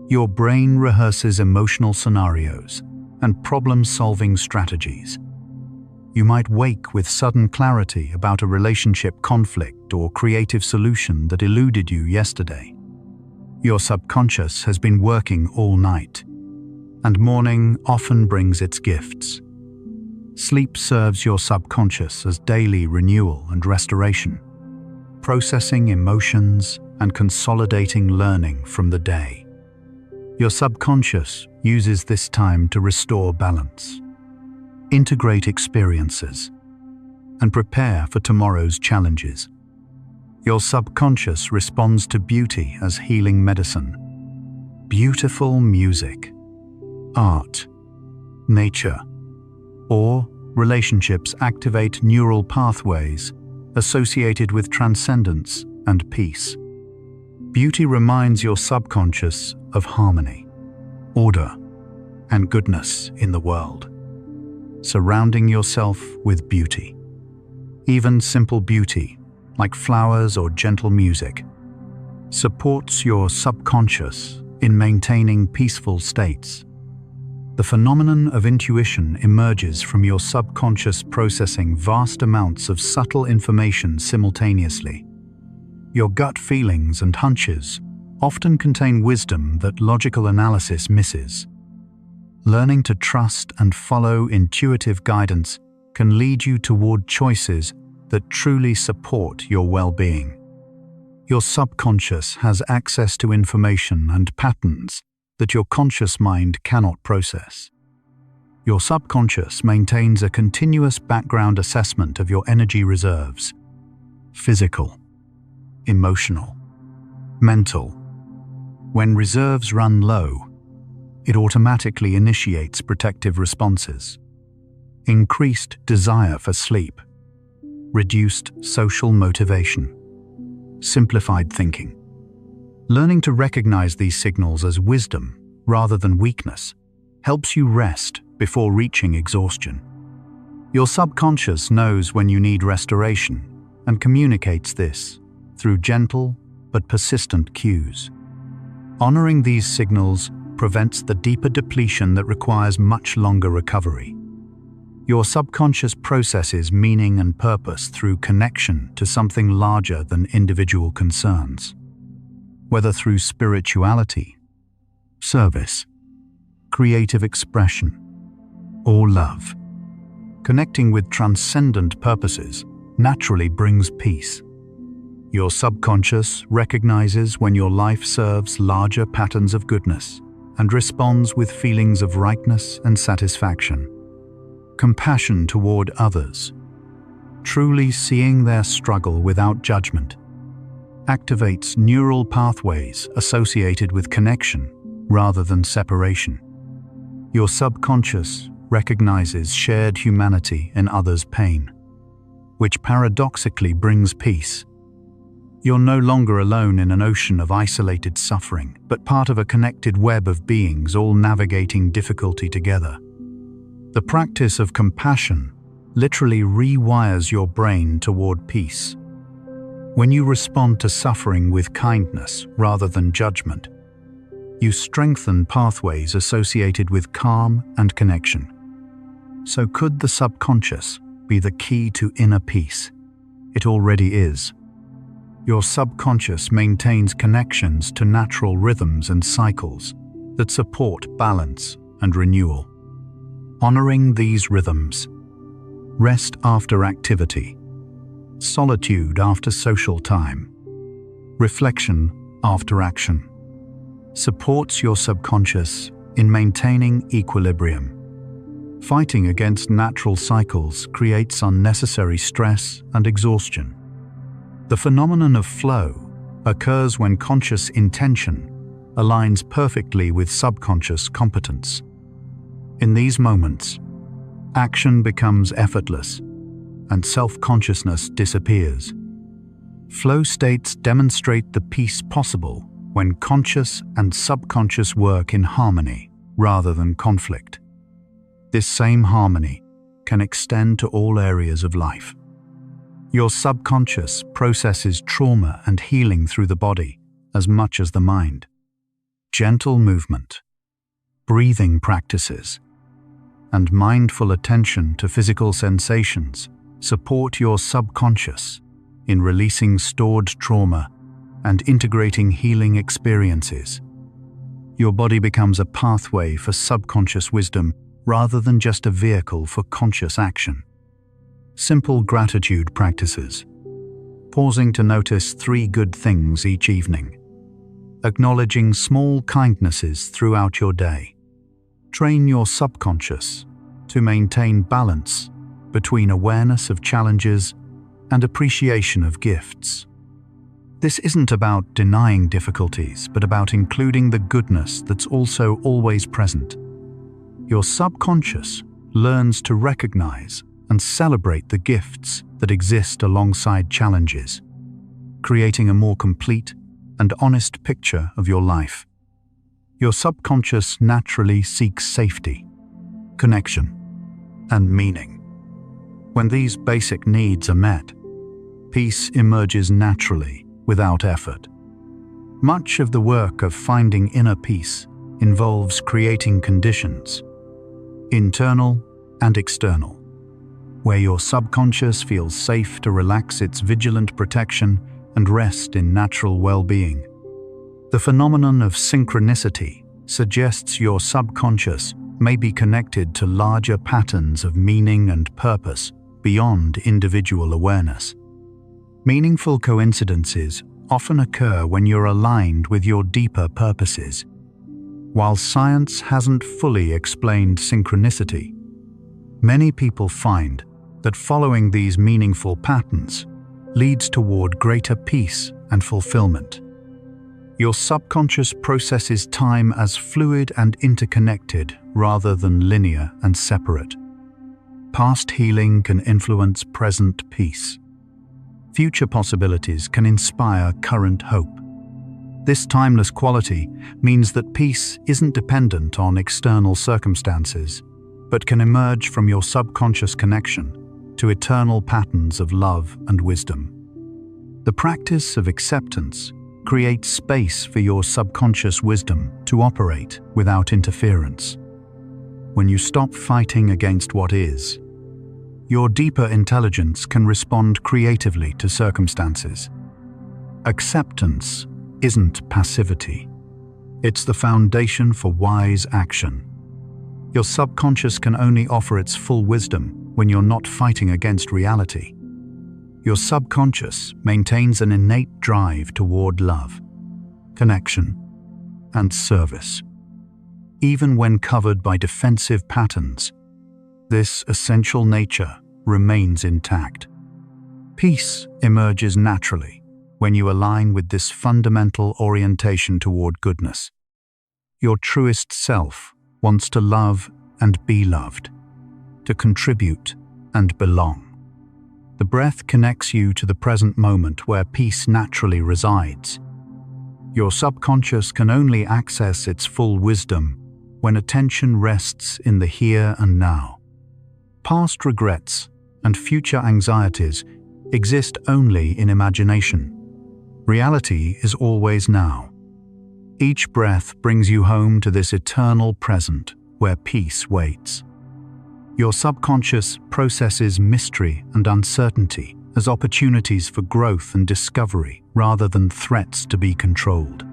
your brain rehearses emotional scenarios and problem-solving strategies. You might wake with sudden clarity about a relationship conflict or creative solution that eluded you yesterday. Your subconscious has been working all night, and morning often brings its gifts. Sleep serves your subconscious as daily renewal and restoration, processing emotions and consolidating learning from the day. Your subconscious uses this time to restore balance, integrate experiences, and prepare for tomorrow's challenges. Your subconscious responds to beauty as healing medicine. Beautiful music, art, nature, or relationships activate neural pathways associated with transcendence and peace. Beauty reminds your subconscious of harmony, order, and goodness in the world. Surrounding yourself with beauty. Even simple beauty, like flowers or gentle music, supports your subconscious in maintaining peaceful states. The phenomenon of intuition emerges from your subconscious processing vast amounts of subtle information simultaneously. Your gut feelings and hunches often contain wisdom that logical analysis misses. Learning to trust and follow intuitive guidance can lead you toward choices that truly support your well-being. Your subconscious has access to information and patterns that your conscious mind cannot process. Your subconscious maintains a continuous background assessment of your energy reserves: physical, emotional, mental. When reserves run low, it automatically initiates protective responses. Increased desire for sleep, reduced social motivation, simplified thinking. Learning to recognize these signals as wisdom rather than weakness helps you rest before reaching exhaustion. Your subconscious knows when you need restoration and communicates this through gentle but persistent cues. Honoring these signals prevents the deeper depletion that requires much longer recovery. Your subconscious processes meaning and purpose through connection to something larger than individual concerns. Whether through spirituality, service, creative expression, or love, connecting with transcendent purposes naturally brings peace. Your subconscious recognizes when your life serves larger patterns of goodness and responds with feelings of rightness and satisfaction. Compassion toward others, truly seeing their struggle without judgment, activates neural pathways associated with connection rather than separation. Your subconscious recognizes shared humanity in others' pain, which paradoxically brings peace. You're no longer alone in an ocean of isolated suffering, but part of a connected web of beings all navigating difficulty together. The practice of compassion literally rewires your brain toward peace. When you respond to suffering with kindness rather than judgment, you strengthen pathways associated with calm and connection. So could the subconscious be the key to inner peace? It already is. Your subconscious maintains connections to natural rhythms and cycles that support balance and renewal. Honoring these rhythms, rest after activity, solitude after social time, reflection after action, supports your subconscious in maintaining equilibrium. Fighting against natural cycles creates unnecessary stress and exhaustion. The phenomenon of flow occurs when conscious intention aligns perfectly with subconscious competence. In these moments, action becomes effortless and self-consciousness disappears. Flow states demonstrate the peace possible when conscious and subconscious work in harmony rather than conflict. This same harmony can extend to all areas of life. Your subconscious processes trauma and healing through the body as much as the mind. Gentle movement, breathing practices, and mindful attention to physical sensations support your subconscious in releasing stored trauma and integrating healing experiences. Your body becomes a pathway for subconscious wisdom rather than just a vehicle for conscious action. Simple gratitude practices. Pausing to notice 3 good things each evening. Acknowledging small kindnesses throughout your day. Train your subconscious to maintain balance between awareness of challenges and appreciation of gifts. This isn't about denying difficulties, but about including the goodness that's also always present. Your subconscious learns to recognize and celebrate the gifts that exist alongside challenges, creating a more complete and honest picture of your life. Your subconscious naturally seeks safety, connection, and meaning. When these basic needs are met, peace emerges naturally, without effort. Much of the work of finding inner peace involves creating conditions, internal and external, where your subconscious feels safe to relax its vigilant protection and rest in natural well-being. The phenomenon of synchronicity suggests your subconscious may be connected to larger patterns of meaning and purpose beyond individual awareness. Meaningful coincidences often occur when you're aligned with your deeper purposes. While science hasn't fully explained synchronicity, many people find that following these meaningful patterns leads toward greater peace and fulfillment. Your subconscious processes time as fluid and interconnected rather than linear and separate. Past healing can influence present peace. Future possibilities can inspire current hope. This timeless quality means that peace isn't dependent on external circumstances, but can emerge from your subconscious connection to eternal patterns of love and wisdom. The practice of acceptance creates space for your subconscious wisdom to operate without interference. When you stop fighting against what is, your deeper intelligence can respond creatively to circumstances. Acceptance isn't passivity. It's the foundation for wise action. Your subconscious can only offer its full wisdom when you're not fighting against reality. Your subconscious maintains an innate drive toward love, connection, and service. Even when covered by defensive patterns, this essential nature remains intact. Peace emerges naturally when you align with this fundamental orientation toward goodness. Your truest self wants to love and be loved, to contribute and belong. The breath connects you to the present moment where peace naturally resides. Your subconscious can only access its full wisdom when attention rests in the here and now. Past regrets and future anxieties exist only in imagination. Reality is always now. Each breath brings you home to this eternal present where peace waits. Your subconscious processes mystery and uncertainty as opportunities for growth and discovery rather than threats to be controlled.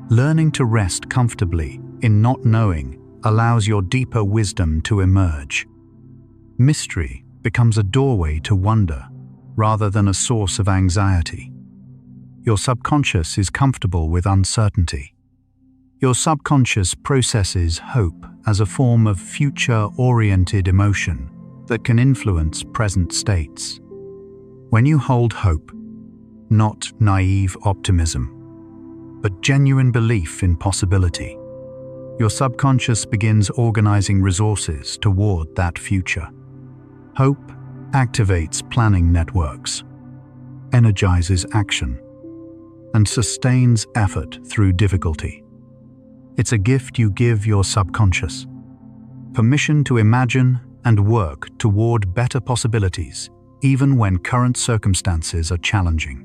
Learning to rest comfortably in not knowing allows your deeper wisdom to emerge. Mystery becomes a doorway to wonder rather than a source of anxiety. Your subconscious is comfortable with uncertainty. Your subconscious processes hope as a form of future-oriented emotion that can influence present states. When you hold hope, not naive optimism, but genuine belief in possibility, your subconscious begins organizing resources toward that future. Hope activates planning networks, energizes action, and sustains effort through difficulty. It's a gift you give your subconscious. Permission to imagine and work toward better possibilities, even when current circumstances are challenging.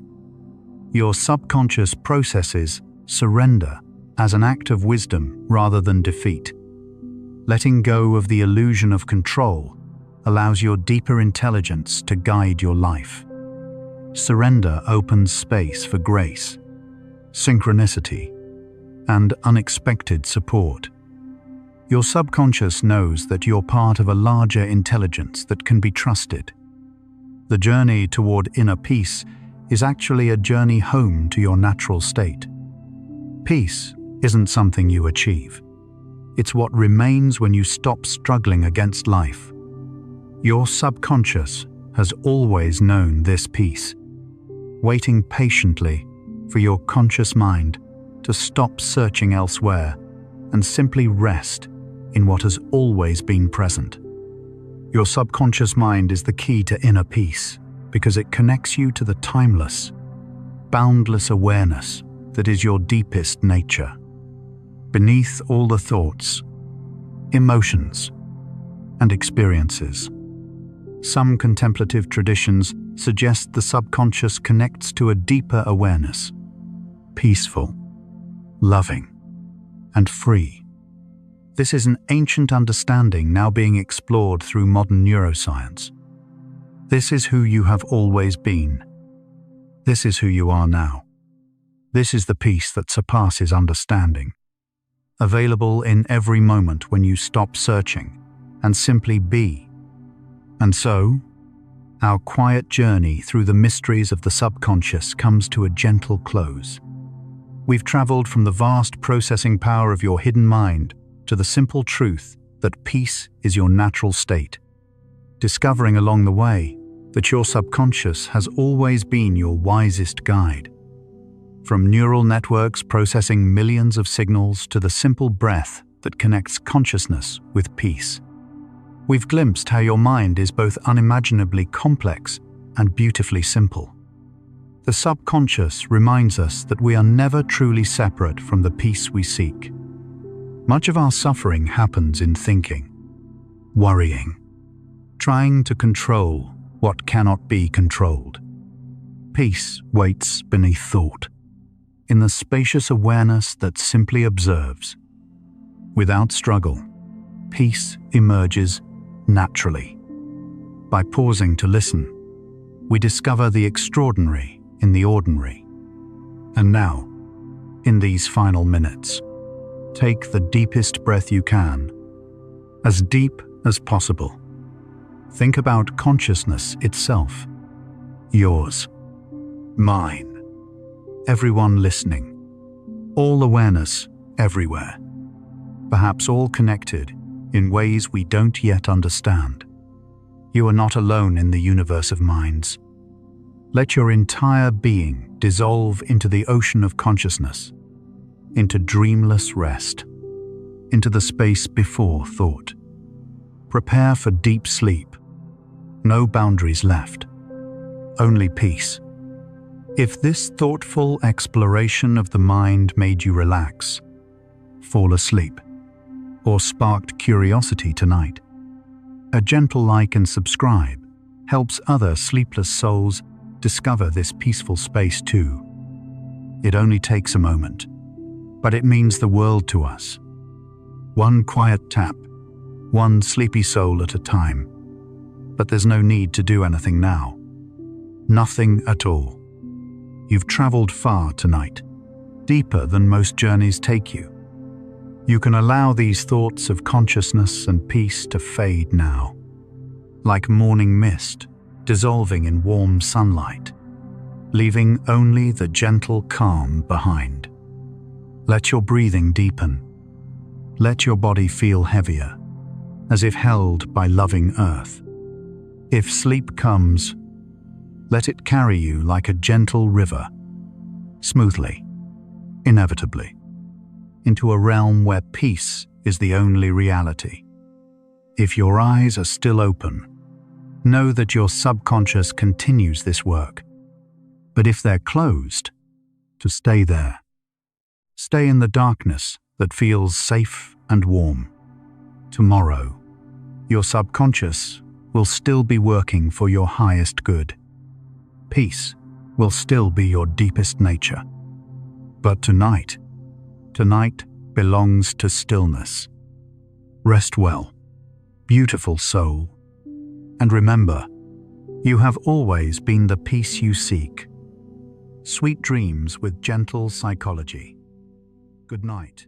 Your subconscious processes surrender as an act of wisdom rather than defeat. Letting go of the illusion of control allows your deeper intelligence to guide your life. Surrender opens space for grace, synchronicity, and unexpected support. Your subconscious knows that you're part of a larger intelligence that can be trusted. The journey toward inner peace is actually a journey home to your natural state. Peace isn't something you achieve. It's what remains when you stop struggling against life. Your subconscious has always known this peace, waiting patiently for your conscious mind to stop searching elsewhere and simply rest in what has always been present. Your subconscious mind is the key to inner peace because it connects you to the timeless, boundless awareness that is your deepest nature. Beneath all the thoughts, emotions, and experiences, some contemplative traditions suggest the subconscious connects to a deeper awareness, peaceful, loving, and free. This is an ancient understanding now being explored through modern neuroscience. This is who you have always been. This is who you are now. This is the peace that surpasses understanding, available in every moment when you stop searching and simply be. And so, our quiet journey through the mysteries of the subconscious comes to a gentle close. We've traveled from the vast processing power of your hidden mind to the simple truth that peace is your natural state, discovering along the way that your subconscious has always been your wisest guide. From neural networks processing millions of signals to the simple breath that connects consciousness with peace, we've glimpsed how your mind is both unimaginably complex and beautifully simple. The subconscious reminds us that we are never truly separate from the peace we seek. Much of our suffering happens in thinking, worrying, trying to control what cannot be controlled. Peace waits beneath thought, in the spacious awareness that simply observes. Without struggle, peace emerges naturally. By pausing to listen, we discover the extraordinary in the ordinary. And now, in these final minutes, take the deepest breath you can, as deep as possible. Think about consciousness itself, yours, mine, everyone listening, all awareness everywhere, perhaps all connected in ways we don't yet understand. You are not alone in the universe of minds. Let your entire being dissolve into the ocean of consciousness, into dreamless rest, into the space before thought. Prepare for deep sleep. No boundaries left, only peace. If this thoughtful exploration of the mind made you relax, fall asleep, or sparked curiosity tonight, a gentle like and subscribe helps other sleepless souls discover this peaceful space too. It only takes a moment, but it means the world to us. One quiet tap, one sleepy soul at a time. But there's no need to do anything now. Nothing at all. You've traveled far tonight, deeper than most journeys take you. You can allow these thoughts of consciousness and peace to fade now, like morning mist dissolving in warm sunlight, leaving only the gentle calm behind. Let your breathing deepen. Let your body feel heavier, as if held by loving earth. If sleep comes, let it carry you like a gentle river, smoothly, inevitably, into a realm where peace is the only reality. If your eyes are still open, know that your subconscious continues this work. But if they're closed, to stay there. Stay in the darkness that feels safe and warm. Tomorrow, your subconscious will still be working for your highest good. Peace will still be your deepest nature. But tonight belongs to stillness. Rest well, beautiful soul. And remember, you have always been the peace you seek. Sweet dreams with gentle psychology. Good night.